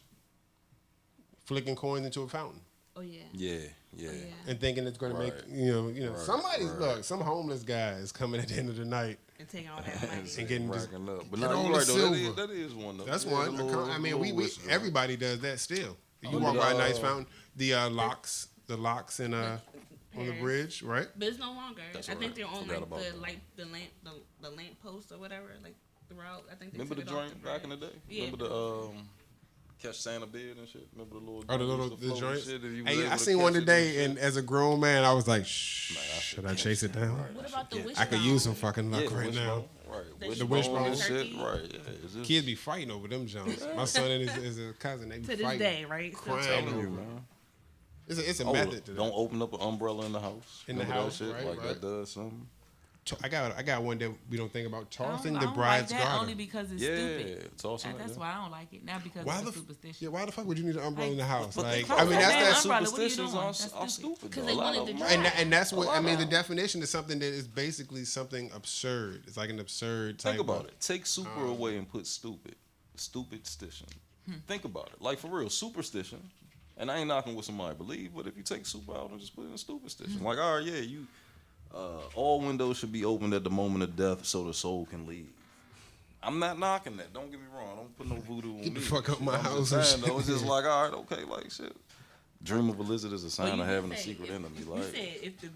Flicking coins into a fountain.
Oh yeah.
yeah.
And thinking it's going to make
Right,
somebody's
right.
look. Some homeless guy is coming at the end of the night.
And taking all that money.
And getting just
racking up. But
get
no,
all
you're
the
right though.
silver.
That is one though.
That's
Yeah,
one.
the little-
I mean,
little
we
wish joint.
everybody does that still. You
Oh,
walk by a
the,
nice fountain. The locks in on the
Paris.
bridge, right?
But it's no longer.
That's
I think
right.
they're on
Forgot
like
about that.
the lamp post or whatever, like throughout. I think they
Remember the
took it off
joint back in the
bridge.
day?
Yeah.
Remember the catch Santa beard and shit? Remember the little
Oh, the
joint
little
used to float and
joints.
shit if you was
Hey,
able
I
to
seen one
catch it
today,
shit?
and as a grown man, I was like, "Shh,
Man,
should I chase it down?
What about the wishbone?
I could use some fucking luck
Yeah,
right now."
Right.
The
Wishbone and
wishbone.
shit. Right. Yeah. It's just,
Kids be fighting over them jumps. My son and his cousin, they be
To this
fighting.
day, right? Still
Crying
fighting.
telling you,
over it.
man.
It's a
Oh,
method to that.
don't open up an umbrella in the house.
In the
Remember
house,
that shit?
right,
Like
right.
that does something.
I got one that we don't think about. Tossing
I
the
don't
bride's
like that
garter.
only because it's
Yeah,
stupid.
tossing it.
That's
yeah.
why I don't like it. Not because
Why
it's
the
a superstition.
Yeah, why the fuck would you need an umbrella in the house?
But
Like,
the
I mean,
clothes
that's
that
that.
umbrella. What are you
superstitions
doing?
are
That's
stupid.
Because
though.
they
A lot
wanted
of
to
them
dry.
are.
And that's what
A
I
lot
mean.
of
The
them.
definition is something that is basically something absurd. It's like an absurd type.
Think about
of,
it. Take super away and put stupid. Stupid-stition. Think about it. Like, for real, superstition. And I ain't knocking what somebody believe, but if you take super out and just put it in stupid-stition. Like, all right, yeah, all windows should be opened at the moment of death so the soul can leave. I'm not knocking that. Don't get me wrong. Don't put no voodoo on
Get the
me.
fuck out my
I'm
house
just
and
saying,
shit.
though, it's just like, all right, okay, like, shit. Dream of a lizard is a sign
you
of having a
said
secret
if-
enemy.
You
Like,
said if the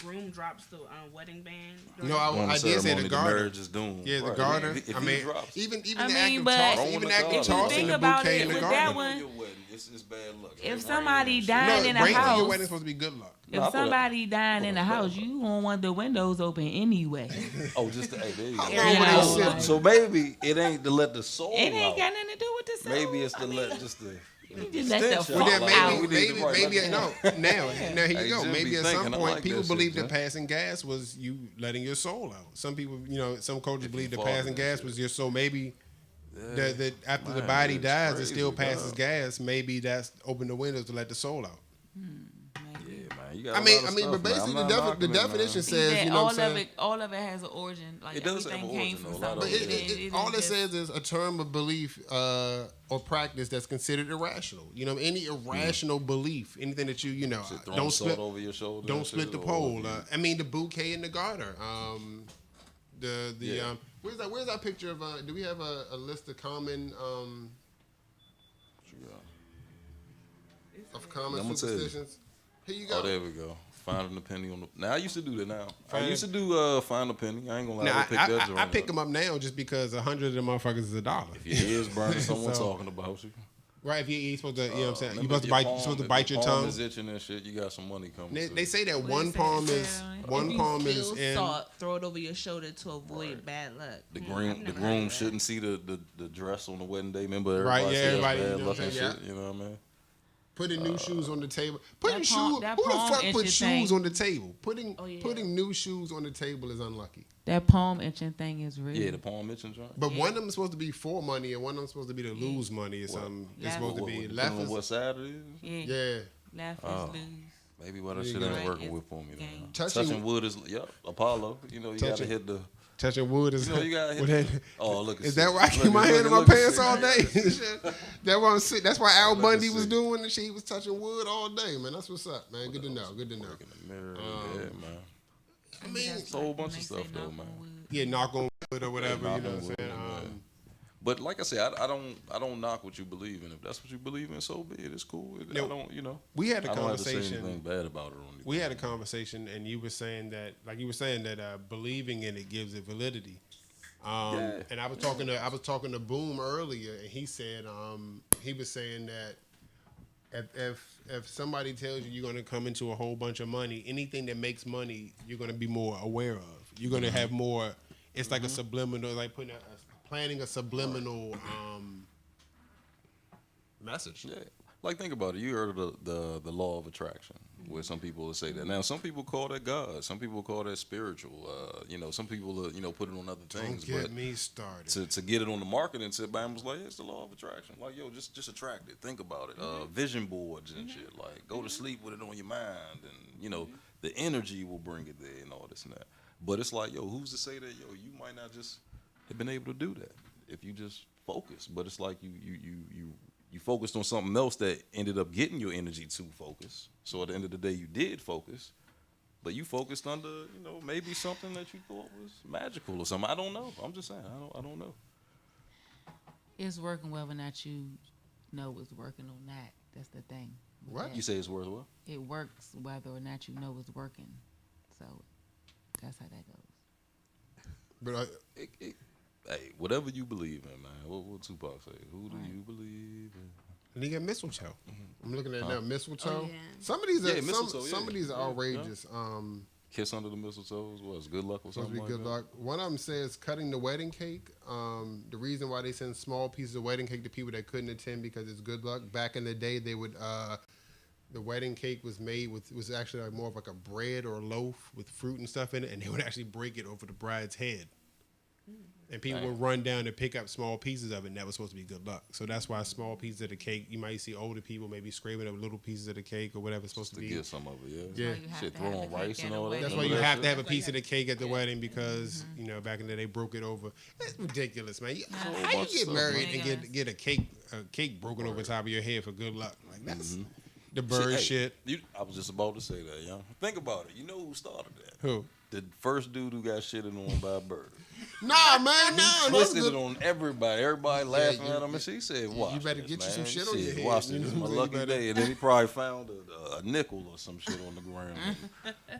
groom drops the wedding band.
No,
on the
I did say
ceremony,
the garter.
marriage is doomed.
Yeah, the
Right.
garter.
If
I
he
mean,
drops,
even
I
the
mean,
act of
but
tossing,
Throwing
even
the
the act of
garter.
If you
tossing
think
the
about
bouquet
it
in the
with
garden.
that one,
your wedding, it's bad luck.
if
It's
somebody
raining.
died
No,
in a
bringing your
house,
wedding supposed to be good luck.
No, I
if
thought-
somebody dying in a house, you won't want the windows open anyway.
Oh, just hey, there you go.
How
long would they sit?
So maybe it ain't to let the soul
It ain't
out.
got nothing to do with the soul.
Maybe it's to let just the.
You just let the
stench
funk
Well,
out.
then
Like,
out.
we need to write
maybe
that
no.
down.
Now here
Hey,
you go.
Jim
Maybe
be
at some
thinking, I
point
like
people
that
believed
shit,
that passing gas was you letting your soul out. Some people, some cultures
If you
believe that
fall
passing
in that
gas
shit.
was your soul. Maybe that after the
Man,
body
it's
dies, it
crazy,
still passes
dog.
gas. Maybe that's open the windows to let the soul out.
Yeah, man. You got
I
a
mean,
lot of
but
stuff, man.
basically
I'm
the,
not knocking it, man.
definition
See
says,
that
you know
all
what I'm
of
saying?
all of it has an origin. Like
It does have
everything
an
came
origin,
from
though. A lot of
something.
it.
All it
just-
says is a term of belief or practice that's considered irrational. You know, any irrational belief, anything that you know,
Shit, throwing
don't
salt
split,
over your shoulder.
don't
and
split
shit,
the
or
pole.
if you-
I mean, the bouquet in the garter.
Yeah.
Where's that picture of? Do we have a list of common common
I'ma tell you.
superstitions? Here you go.
Oh, there we go. Finding a penny on the. Now I used to do that. Now
Find-
I used to do find a penny. I ain't gonna lie.
Now,
I pick that joint
I pick
up.
them up now just because 100 of them motherfuckers is $1.
If your ears burning, someone
So-
talking about you.
Right? If you're supposed to, you know what I'm saying? You're
Remember
supposed to
your
bite.
palm,
You're supposed to
if
bite your
palm
tongue.
is itching and shit. You got some money coming.
They say that one
it say?
palm
It
is
say,
one
If
palm
you
is
spill
in.
salt, throw it over your shoulder to avoid bad luck.
The
I've
groom,
never
the
heard
groom
of that.
shouldn't see the dress on the wedding day. Remember,
Right,
everybody
yeah,
says
everybody,
bad
you know
luck
what
and
I'm saying?
shit. You know what I mean?
Putting new shoes on the table. Putting
That
shoes.
palm- that
Who the
palm
fuck
itching
puts shoes
thing.
on the table? Putting
Oh, yeah.
putting new shoes on the table is unlucky.
That palm itching thing is real.
Yeah, the palm itching joint.
But one of them is supposed to be for money, and one of them is supposed to be to lose money or something. It's
Left.
supposed to be
Depending
left
on
is
what side it is.
Yeah.
yeah.
Laugh is
Oh.
lose.
Maybe why that
Yeah,
shit
you
ain't
right.
working
It's
with for me.
game.
Though.
Touching-
Touching wood is Apollo. You know, you gotta
Touching-
hit the.
Touching wood is.
You know, you gotta hit.
what that-
Oh, look at
Is that
shit.
why I keep
Look
my
at-
hand in
look
my
at- look at
pants
shit.
all day? Shit. That's why I'm sick. That's why Al
Look at
Bundy was
shit.
doing the shit. He was touching wood all day, man. That's what's up, man. Good to know. Good to know.
Work in the mirror. Yeah, man.
I mean,
It's a whole bunch of
They say
stuff though,
knock
man.
on wood.
yeah, knock on wood or whatever.
knock
You know
on
what I'm
wood,
saying?
man. But like I said, I don't knock what you believe in. If that's what you believe in, so be it. It's cool. I
No,
don't, you know.
we had a
I don't have to say
conversation.
anything bad about it or anything.
We had a conversation, and you were saying that, believing in it gives it validity.
Yeah.
And I was talking to Boom earlier, and he said he was saying that if somebody tells you you're going to come into a whole bunch of money, anything that makes money, you're going to be more aware of. You're going to have more. It's like a subliminal, like planting a subliminal message.
Yeah. Like think about it. You heard of the law of attraction, where some people will say that. Now some people call that God. Some people call that spiritual. You know, some people put it on other things.
Don't get
but
me started.
to get it on the market and sit back and was like, it's the law of attraction. Like, yo, just attract it. Think about it. Vision boards and shit. Like, go to sleep with it on your mind, and you know, the energy will bring it there and all this and that. But it's like, yo, who's to say that, yo, you might not just have been able to do that if you just focus. But it's like you focused on something else that ended up getting your energy to focus. So at the end of the day, you did focus, but you focused under, you know, maybe something that you thought was magical or something. I don't know. I'm just saying, I don't know.
It's working whether or not you know it's working or not. That's the thing. with
What?
that.
You say it's worth what?
It works whether or not you know it's working. So that's how that goes.
But
Hey, whatever you believe in, man. What Tupac say? Who do you believe in?
and you got mistletoe. I'm looking at it now. Mistletoe.
Oh, yeah.
Some of these are
Yeah, mistletoe,
some of
yeah.
these are
Yeah,
outrageous.
Kiss under the mistletoe was good luck or
Supposed
something
to be
like
good
that?
luck. One of them says cutting the wedding cake. The reason why they send small pieces of wedding cake to people that couldn't attend because it's good luck. Back in the day, they would the wedding cake was made with was actually like more of like a bread or a loaf with fruit and stuff in it, and they would actually break it over the bride's head. And people would run down to pick up small pieces of it, and that was supposed to be good luck. So that's why small pieces of the cake, you might see older people maybe scraping up little pieces of the cake or whatever it's supposed
To
to be.
get some of it,
Yeah.
Why you have
Shit,
to have
throwing
the
rice
cake
and
at a
all that.
wedding.
That's why
Remember
you
that
have
shit?
to have a piece of the cake at the wedding because you know back in the day they broke it over. That's ridiculous, man. How
bunch
you
of
get
stuff,
married
man.
and get a cake broken over top of your head for good luck? Like that's the bird
Hey,
shit.
I was just about to say that, young. Think about it. You know who started that?
Who?
The first dude who got shitted on by a bird.
Nah, man, nah. That's
Twisted it
good.
on everybody. Everybody laughing
you-
at him, and she said, "Watch,
better
this,
get you
man.
some shit on your head.
Watch
You
this. This is
know
my
what I'm saying?
lucky
You better-
day." And then he probably found a nickel or some shit on the ground.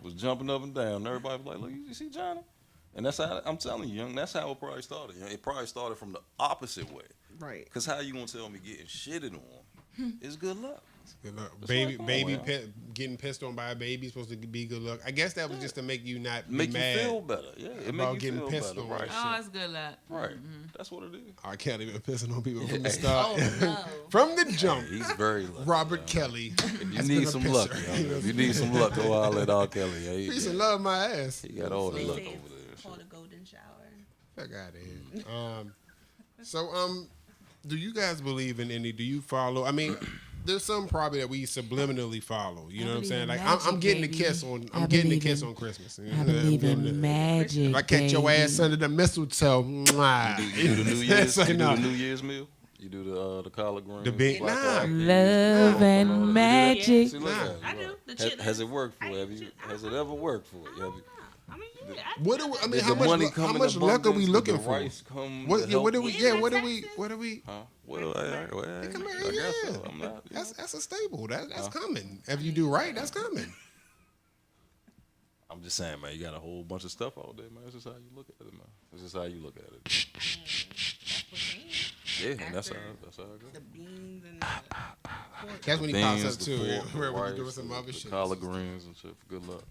Was jumping up and down. And everybody was like, "Look, you see Johnny?" And that's how I'm telling you, young. That's how it probably started. Young. It probably started from the opposite way.
Right.
Cause how you gonna tell me getting shitted on is good luck?
Good luck.
That's
Baby,
like, come
baby,
on, man.
getting pissed on by a baby is supposed to be good luck. I guess that was just to make you not
Make
be
you
mad.
feel better. Yeah, it
about
make you
getting
feel
pissed
better.
on.
Right.
Oh, it's good luck.
Right. That's what it is.
I can't even pissing on people from the
Hey.
start.
Oh no.
From the jump,
He's very lucky.
Robert
young.
Kelly.
If you
has
need
been a
some
pisser.
luck, young. If you need some luck, go holler at R. Kelly. Yeah,
Peace
he,
and love my ass.
he got all the
They
luck
say
over
it's
there.
called a golden shower.
Fuck out of here. So, do you guys believe in any? Do you follow? I mean, there's some probably that we subliminally follow. You know what I'm saying? Like, I'm getting
magic,
the kiss
baby.
on.
I
I'm getting the
believe
kiss
in-
on Christmas.
I believe in magic.
If I catch your ass under the mistletoe, mwah.
You do the New Year's.
Say
You do
no.
the New Year's meal. You do the collard greens.
The big-
black
nah.
eyed peas,
Love
all
and
that. You do that?
magic.
See, look at it.
I do. The
Has,
chitlins.
has it worked for
I
you?
eat
Have you?
chit-
Has it ever worked for you? Have you?
I mean,
What do we, I mean?
Did
How
the money
much?
come
How
in
much luck are we
abundance? Did
looking
the
for?
rice come
What?
to
Yeah. What do
help
we?
with-
Yeah. What do we? What do we?
Huh? Well, I
Come here,
guess
yeah.
so. I'm not. You know.
That's a staple. That's coming. If you do right, that's coming.
I'm just saying, man. You got a whole bunch of stuff out there, man. That's just how you look at it, man. That's just how you look at it. Yeah, and that's how it goes.
the beans and the
That's when he
Beans,
pops up
the
too.
pork,
Where
the
we
rice,
doing some
the-
other
the
shit.
collard greens and shit. For good luck.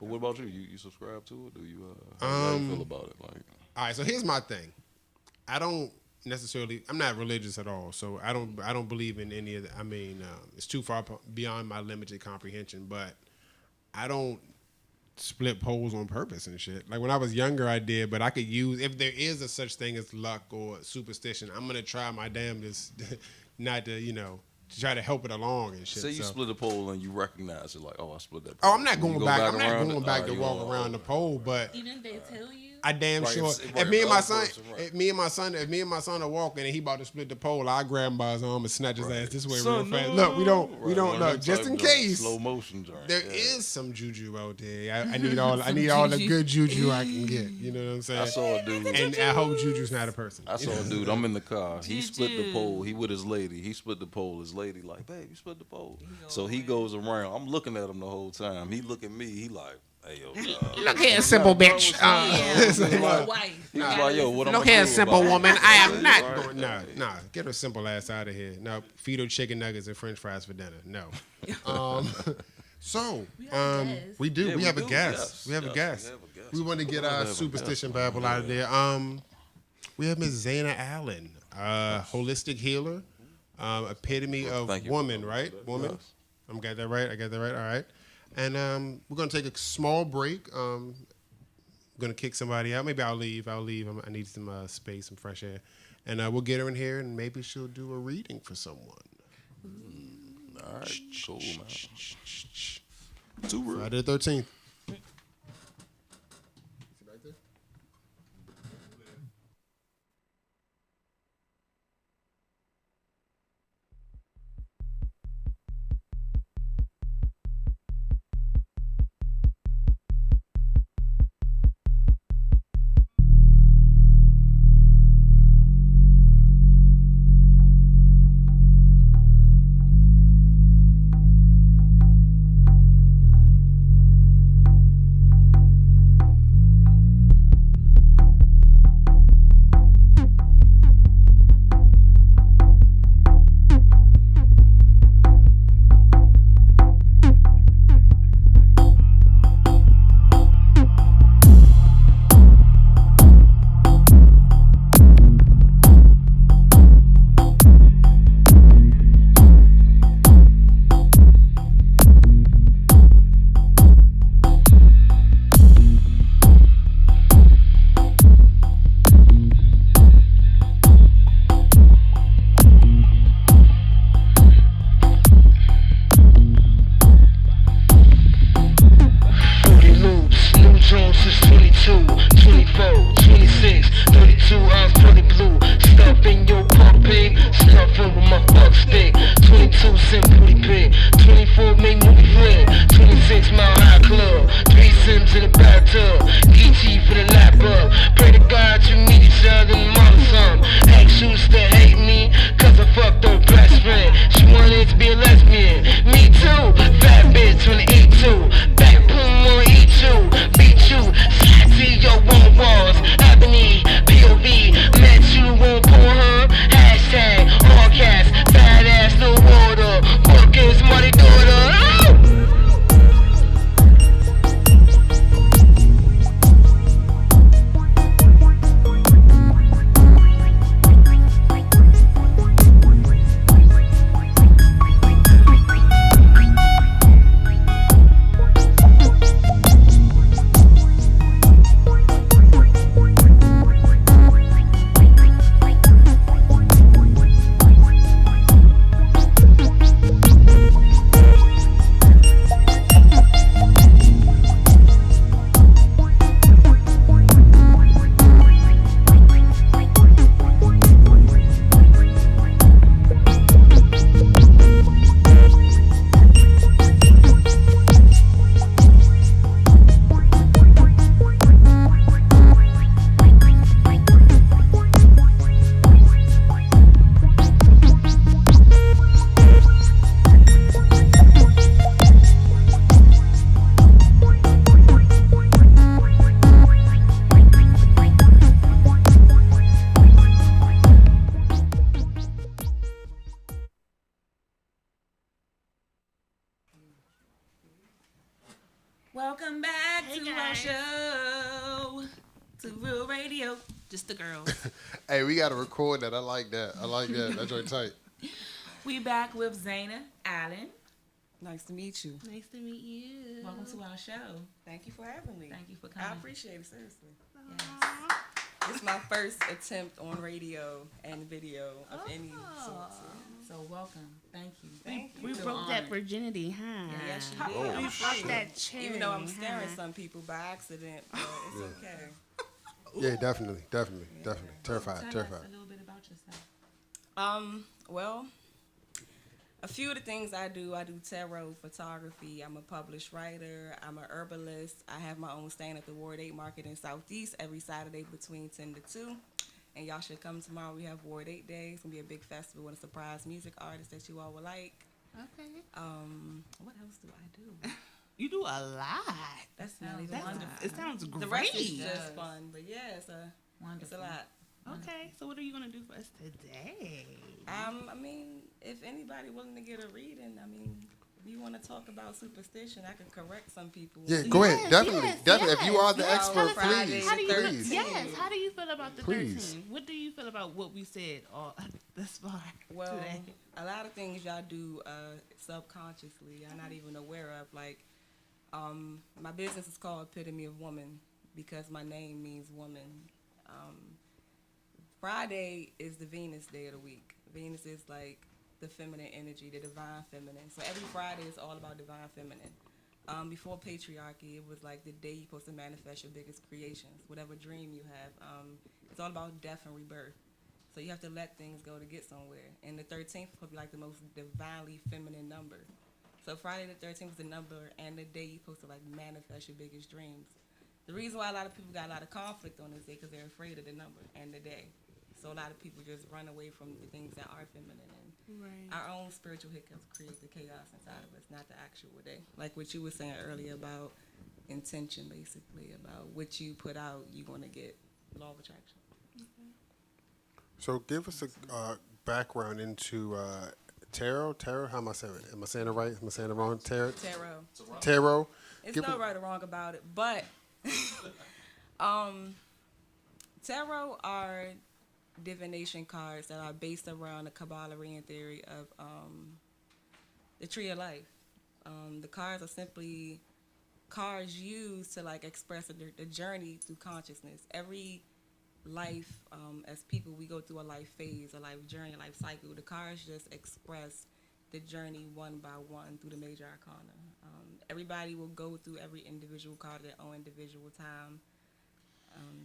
But what about you? You subscribe to it? Do you? How do you feel about it? Like,
All right, so here's my thing. I don't necessarily. I'm not religious at all, so I don't believe in any of that. I mean, it's too far beyond my limited comprehension. But I don't split poles on purpose and shit. Like when I was younger, I did, but I could use if there is a such thing as luck or superstition. I'm gonna try my damnedest not to, to try to help it along and shit.
say you
so.
split a pole and you recognize it, like, oh, I split that.
Oh,
Pole.
I'm not
You
going
go
back. I'm not
around
going
it?
back
All
to
right,
walk
you go,
around the pole, but
Even they tell you.
I damn
Right,
sure.
it's- right,
If me and my
the
son,
other person, right.
if me and my son are walking and he about to split the pole, I grab him by his arm and snatch his ass this way
Son,
real fast.
no.
Look, we don't
Right, one of
look
them
just
type
in
joints,
case.
slow motion joint.
There
yeah.
is some juju out there. I need all the
juju.
good juju I can get. You know what I'm saying?
I saw a dude.
And I hope juju's not a person.
I saw a dude. I'm in the car. He split the
Juju.
pole. He with his lady. He split the pole. His lady like, babe, you split the pole. So he goes around. I'm looking at him the whole time. He look at me. He like, hey yo,
Look here, simple bitch.
He's like, yo, what am I
Look here,
doing
simple
about it?
woman. I am not
Right.
going. Nah. Get her simple ass out of here. No, feed her chicken nuggets and French fries for dinner. No. So, we do.
Yeah,
we
we
have a
do.
guest.
Yes,
We have a
yes,
guest.
we have a guest.
We want to get our
have a
superstition
guest, man.
babble out of there. We have Ms. Zayna Allen, holistic healer, epitome of
Thank you.
woman, right? Woman.
Yes.
I got that right. All right. And we're gonna take a small break. Gonna kick somebody out. Maybe I'll leave. I need some space, some fresh air, and we'll get her in here, and maybe she'll do a reading for someone.
All right, cool, man. Too real.
Friday the 13th. Met you on Pornhub, hashtag all cast, badass, no water.
Welcome back
Hey,
to our
guys.
show. To Real Radio. Just the girls.
Hey, we got to record that. I like that. That joint tight.
We back with Zaina Allen.
Nice to meet you.
Nice to meet you.
Welcome to our show.
Thank you for having me.
Thank you for
I
coming.
appreciate it, seriously.
Yes.
It's my first attempt on radio and video of any sort.
So welcome. Thank you.
Thank you.
We
Feel
broke that
honored.
virginity, huh?
Yes, you
Oh,
did.
We
I'm
broke
sure.
that cherry.
Even though I'm scaring
huh?
some people by accident, but it's okay.
Yeah, definitely.
Tell
Terrified.
us a little bit about yourself.
Well, a few of the things I do tarot photography. I'm a published writer. I'm a herbalist. I have my own stand at the Ward 8 Market in Southeast every Saturday between 10 to 2. And y'all should come tomorrow. We have Ward 8 Day. It's going to be a big festival and a surprise music artist that you all will like.
Okay.
What else do I do?
You do a lot.
That's not
Sounds
even
That's,
wonderful.
it sounds great.
The rest is just
Yes.
fun. But yeah, it's a
Wonderful.
lot.
Okay, so what are you going to do for us today?
I mean, if anybody willing to get a reading, I mean, if you want to talk about superstition, I can correct some people.
Yeah, go ahead.
Yes,
Definitely.
yes,
If you are the
yes.
expert,
Tell us Friday,
please.
How do you
Please.
Yes, how do you feel about the
Please.
13? What do you feel about what we said thus far
Well,
today?
a lot of things y'all do subconsciously, I'm not even aware of. Like, my business is called Epitome of Woman because my name means woman. Friday is the Venus day of the week. Venus is like the feminine energy, the divine feminine. So every Friday is all about divine feminine. Before patriarchy, it was like the day you're supposed to manifest your biggest creations, whatever dream you have. It's all about death and rebirth. So you have to let things go to get somewhere. And the 13th will be like the most divinely feminine number. So Friday the 13th is the number and the day you're supposed to like manifest your biggest dreams. The reason why a lot of people got a lot of conflict on this day because they're afraid of the number and the day. So a lot of people just run away from the things that are feminine. And
Right.
our own spiritual hiccups create the chaos inside of us, not the actual day. Like what you were saying earlier about intention, basically, about what you put out, you're going to get. Law of attraction.
So give us a background into tarot. Tarot, how am I saying it? Am I saying it right? Am I saying it wrong? Tarot? Tarot.
It's
Give
no
a-
right or wrong about it, but tarot are divination cards that are based around the Kabbalarian theory of the tree of life. The cards are simply cards used to like express the journey through consciousness. Every life, as people, we go through a life phase, a life journey, a life cycle. The cards just express the journey one by one through the major arcana. Everybody will go through every individual card at their own individual time.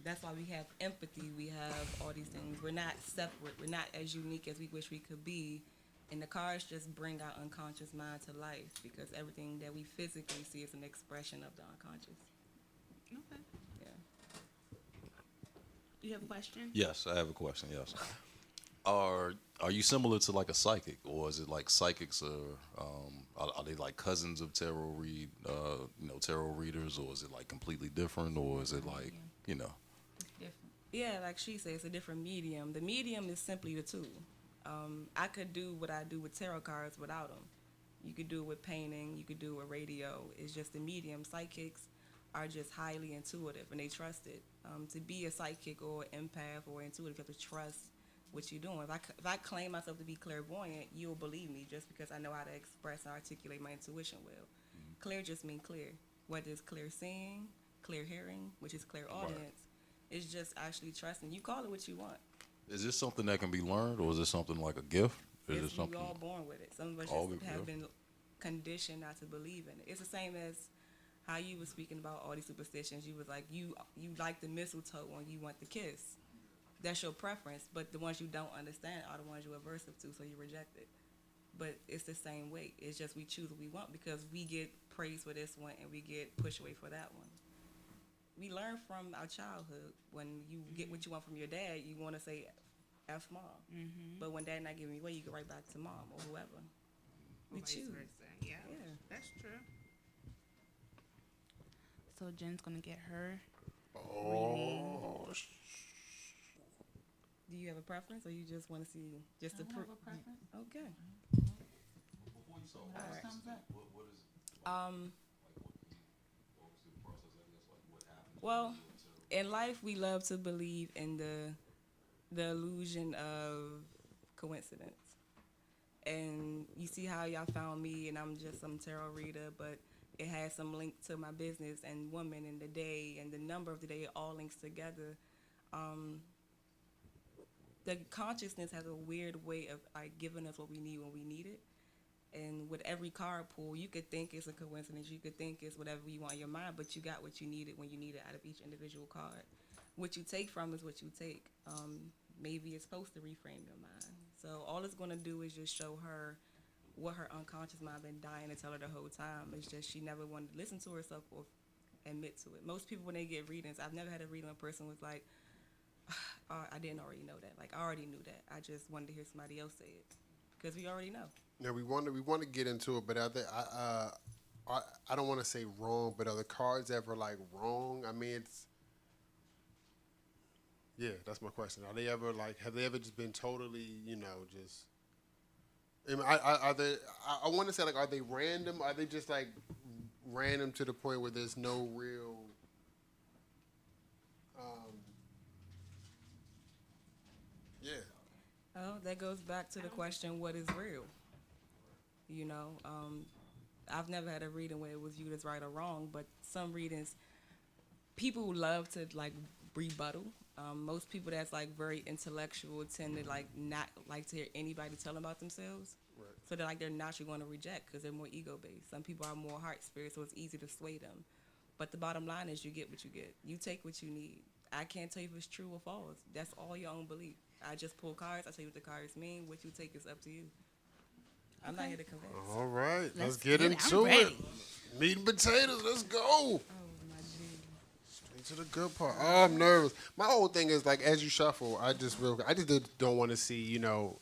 That's why we have empathy. We have all these things. We're not separate. We're not as unique as we wish we could be. And the cards just bring our unconscious mind to life because everything that we physically see is an expression of the unconscious.
Okay.
Yeah.
You have a question?
Yes, I have a question. Yes. Are you similar to like a psychic, or is it like psychics are they like cousins of tarot tarot readers, or is it like completely different, or is it like
Different.
Yeah, like she said, it's a different medium. The medium is simply the tool. I could do what I do with tarot cards without them. You could do it with painting. You could do it with radio. It's just the medium. Psychics are just highly intuitive, and they trust it. To be a psychic or empath or intuitive, you have to trust what you're doing. If I claim myself to be clairvoyant, you'll believe me just because I know how to express and articulate my intuition well. Clear just means clear. Whether it's clear seeing, clear hearing, which is clear audience, it's just actually trusting. You call it what you want.
Is this something that can be learned, or is this something like a gift? Is it
It's
something?
you all born with it. Some of us
All
just
we-
have
yeah.
been conditioned not to believe in it. It's the same as how you were speaking about all these superstitions. You was like, you like the mistletoe when you want the kiss. That's your preference, but the ones you don't understand are the ones you're aversive to, so you reject it. But it's the same way. It's just we choose what we want because we get praised for this one and we get pushed away for that one. We learn from our childhood. When you get what you want from your dad, you want to say F mom. But when dad not giving you away, you go right back to mom or whoever. We
Vice
choose.
versa. Yeah,
Yeah.
that's true. So Jen's gonna get her.
Oh,
Do you have a preference, or you just want to see just to prove? Okay. Well, in life, we love to believe in the illusion of coincidence. And you see how y'all found me, and I'm just some tarot reader, but it has some link to my business and woman and the day and the number of the day. It all links together. Um, the consciousness has a weird way of like giving us what we need when we need it. And with every card pull, you could think it's a coincidence. You could think it's whatever you want in your mind, but you got what you needed when you need it out of each individual card. What you take from is what you take. Maybe it's supposed to reframe your mind. So all it's going to do is just show her what her unconscious mind been dying to tell her the whole time. It's just she never wanted to listen to herself or admit to it. Most people, when they get readings, I've never had a reading where a person was like, oh, I didn't already know that. Like, I already knew that. I just wanted to hear somebody else say it. Because we already know.
Now we want to get into it, but I don't want to say wrong, but are the cards ever like wrong? I mean, that's my question. Are they ever like? Have they ever just been totally, just? Are they? I want to say like, are they random? Are they just like random to the point where there's no real? Yeah.
Oh, that goes back to the question, what is real? I've never had a reading where it was viewed as right or wrong, but some readings, people love to like rebuttal. Most people that's like very intellectual tend to like not like to hear anybody tell them about themselves.
Right.
So they're naturally going to reject because they're more ego based. Some people are more heart spirit, so it's easy to sway them. But the bottom line is you get what you get. You take what you need. I can't tell you if it's true or false. That's all your own belief. I just pull cards. I tell you what the cards mean. What you take is up to you. I'm not here to convince.
All right, let's
get
get
it.
into
I'm
it.
ready.
Meat and potatoes. Let's go.
Oh, my G.
Straight to the good part. Oh, I'm nervous. My whole thing is like, as you shuffle, I just don't want to see,
You don't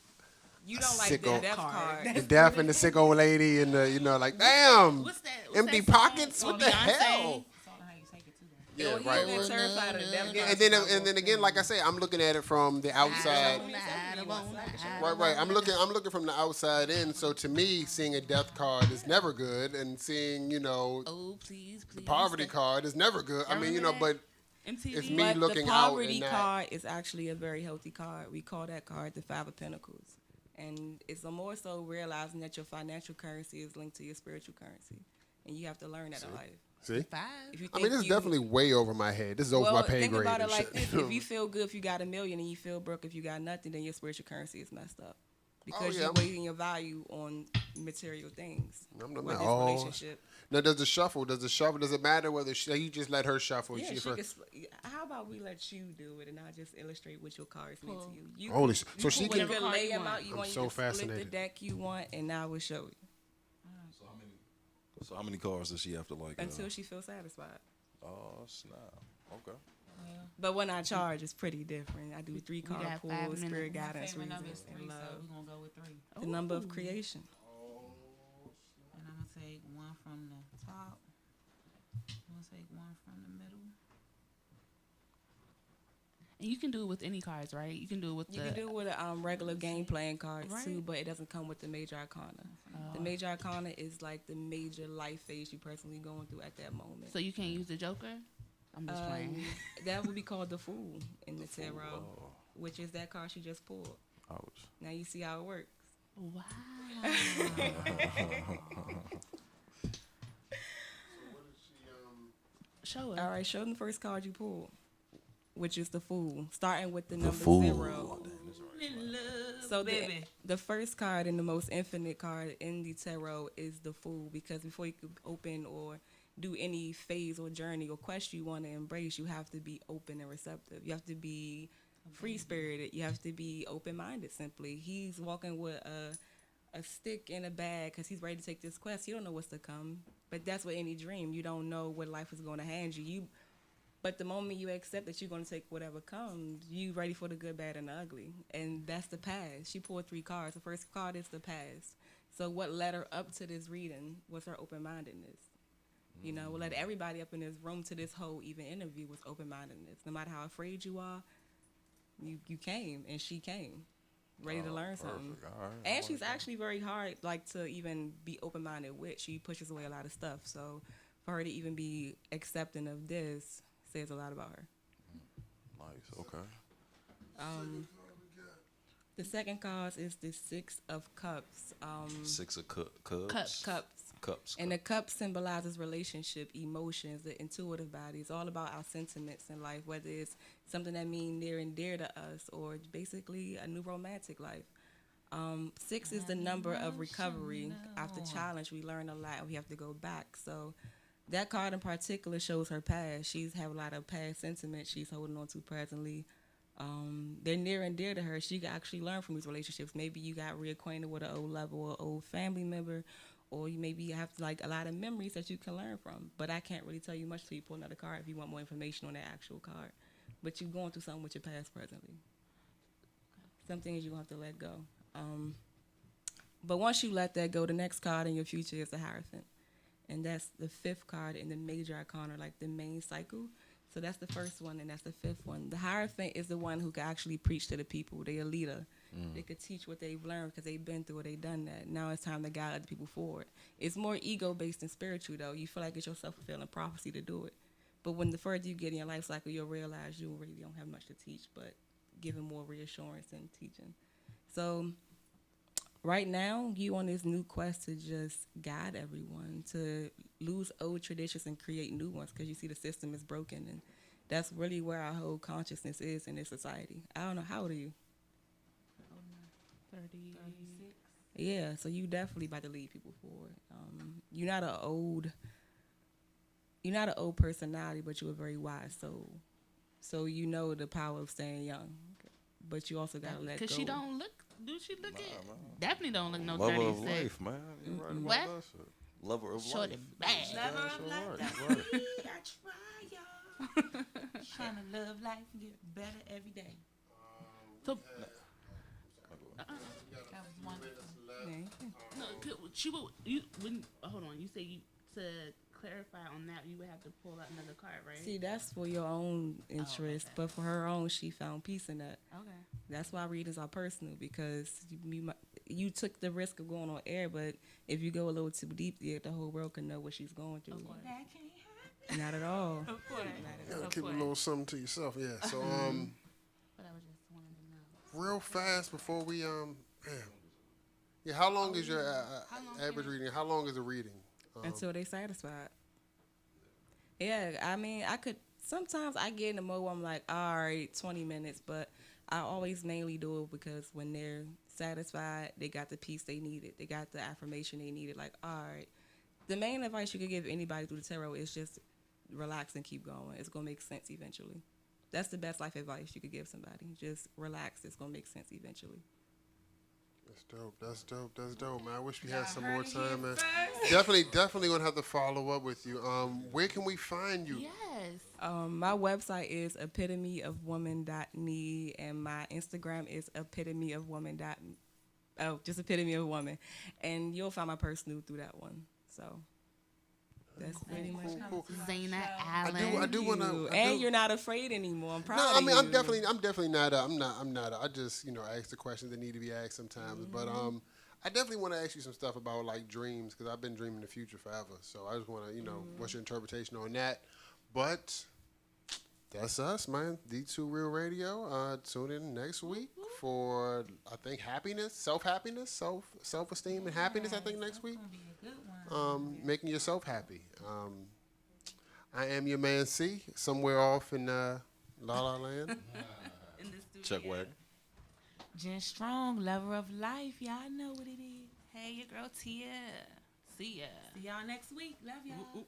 like
sicko
the death card.
the deaf and the sick old lady and the, like, damn,
What's that?
empty
that song
pockets.
from
What the
Beyonce?
hell?
It's all how you take it to them.
Yeah,
Well,
right.
He's been terrified of the death card.
And then again, like I say, I'm looking at it from the outside. Right. I'm looking from the outside in. So to me, seeing a death card is never good, and seeing
Oh, please.
the poverty card is never good. I mean, but
MTV.
it's me
But
looking
the
out
poverty
and not.
card is actually a very healthy card. We call that card the Five of Pentacles. And it's a more so realizing that your financial currency is linked to your spiritual currency. And you have to learn that in life.
See,
Five.
If you
I mean, this is
you-
definitely way over my head. This is over my pay
think
grade.
about it
and
like
shit.
this. If you feel good if you got $1 million and you feel broke if you got nothing, then your spiritual currency is messed up. Because
yeah.
you're weighing your value on material things.
I'm
with
not-
this
oh.
relationship.
Now, does it matter whether you just let her shuffle?
Yeah,
She
she
first-
how about we let you do it and I just illustrate what your cards mean to you? You
Holy
can-
so she
you
can.
can lay them out. You
I'm
want
so
you to split the
fascinated.
deck you want, and I will show you
So how many cards does she have to like?
until she feels satisfied.
Oh snap! Okay.
But when I charge, it's pretty different. I do 3 card
got 5
pulls, spirit
minutes.
guidance,
Favorite number
reasons,
is 3,
and
so
love.
we're gonna go with 3.
The number of creation.
And I'm gonna take one from the top. I'm gonna take one from the middle.
And you can do it with any cards, right? You can do it with
You can do it with a regular game playing cards too,
Right.
but it doesn't come with the major arcana. The major arcana is like the major life phase you personally going through at that moment.
So you can't use the Joker. I'm just playing.
That would be called the Fool in the tarot, which is that card she just pulled.
Ouch.
Now you see how it works.
Wow. Show it.
All right, show them the first card you pulled, which is the Fool, starting with the number
Fool.
0. So
baby.
the first card and the most infinite card in the tarot is the Fool, because before you could open or do any phase or journey or quest you want to embrace, you have to be open and receptive. You have to be free spirited. You have to be open minded. Simply, he's walking with a stick in a bag because he's ready to take this quest. You don't know what's to come, but that's what any dream. You don't know what life is going to hand you. But the moment you accept that you're going to take whatever comes, you ready for the good, bad, and the ugly. And that's the past. She pulled 3 cards. The first card is the past. So what led her up to this reading was her open-mindedness. You know, what led everybody up in this room to this whole even interview was open-mindedness. No matter how afraid you are, you came, and she came, ready to learn something.
All right.
And she's actually very hard, like, to even be open-minded with. She pushes away a lot of stuff. So for her to even be accepting of this says a lot about her.
Nice. Okay.
The second card is the Six of Cups.
6 of cups.
Cups. And the cup symbolizes relationship, emotions, the intuitive body. It's all about our sentiments in life, whether it's something that means near and dear to us or basically a new romantic life. 6 is the number of recovery. After challenge, we learn a lot and we have to go back. So that card in particular shows her past. She's have a lot of past sentiments she's holding on to presently. They're near and dear to her. She can actually learn from these relationships. Maybe you got reacquainted with an old lover or old family member, or you maybe have like a lot of memories that you can learn from. But I can't really tell you much till you pull another card if you want more information on that actual card. But you're going through something with your past presently. Some things you have to let go. But once you let that go, the next card in your future is the Hierophant. And that's the 5th card in the major arcana, like the main cycle. So that's the first one, and that's the 5th one. The Hierophant is the one who can actually preach to the people. They're a leader. They could teach what they've learned because they've been through it, they've done that. Now it's time to guide other people forward. It's more ego-based than spiritual, though. You feel like it's your self-fulfilling prophecy to do it. But when the further you get in your life cycle, you'll realize you really don't have much to teach, but giving more reassurance and teaching. So right now, you on this new quest to just guide everyone, to lose old traditions and create new ones because you see the system is broken. And that's really where our whole consciousness is in this society. I don't know, how old are you?
36.
Yeah, so you definitely about to lead people forward. You're not an old personality, but you're a very wise soul. So you know the power of staying young, but you also gotta let go.
Because she don't look. Do she look it? Definitely don't look no
Lover
36.
of life, man. You're right about
What?
that shit. Lover of
Short
life.
and bad.
Lover of
Sure
life,
right, right.
I try, y'all. Trying to live life and get better every day.
So,
That was wonderful.
no, she would. You when hold on. You say you to clarify on that. You would have to pull out another card, right?
See, that's for your own interest,
okay.
but for her own, she found peace in that.
Okay.
That's why readings are personal, because you took the risk of going on air, but if you go a little too deep, the whole world can know what she's going through.
That can't happen.
Not at all.
Of course.
You gotta keep a little something to yourself, yeah. So,
But I was just wanting to know.
real fast before we, yeah, how long is your average reading? How long is a reading?
Until they satisfied. Yeah, I mean, sometimes I get in the mode where I'm like, all right, 20 minutes, but I always mainly do it because when they're satisfied, they got the peace they needed. They got the affirmation they needed. Like, all right. The main advice you could give anybody through the tarot is just relax and keep going. It's going to make sense eventually. That's the best life advice you could give somebody. Just relax. It's going to make sense eventually.
That's dope, man. I wish we had some more time, man. Definitely gonna have to follow up with you. Where can we find you?
Yes.
My website is epitomeofwoman.me, and my Instagram is epitomeofwoman. Just epitome of woman, and you'll find my personal through that one. So that's pretty much.
Cool.
Zaina Allen.
I do want to.
And you're not afraid anymore. I'm proud
No,
of
I mean,
you.
I'm definitely not. I'm not. I just, ask the questions that need to be asked sometimes. But I definitely want to ask you some stuff about like dreams, because I've been dreaming the future forever. So I just want to, what's your interpretation on that? But that's us, man. D2 Real Radio. Tune in next week for, I think, happiness, self-esteem, and happiness. I think next week.
Gonna be a good one.
Making yourself happy. I am your man C, somewhere off in La La Land.
In the studio.
Check wagon.
Jen Strong, lover of life. Y'all know what it is. Hey, your girl Tia. See ya. See y'all next week. Love y'all.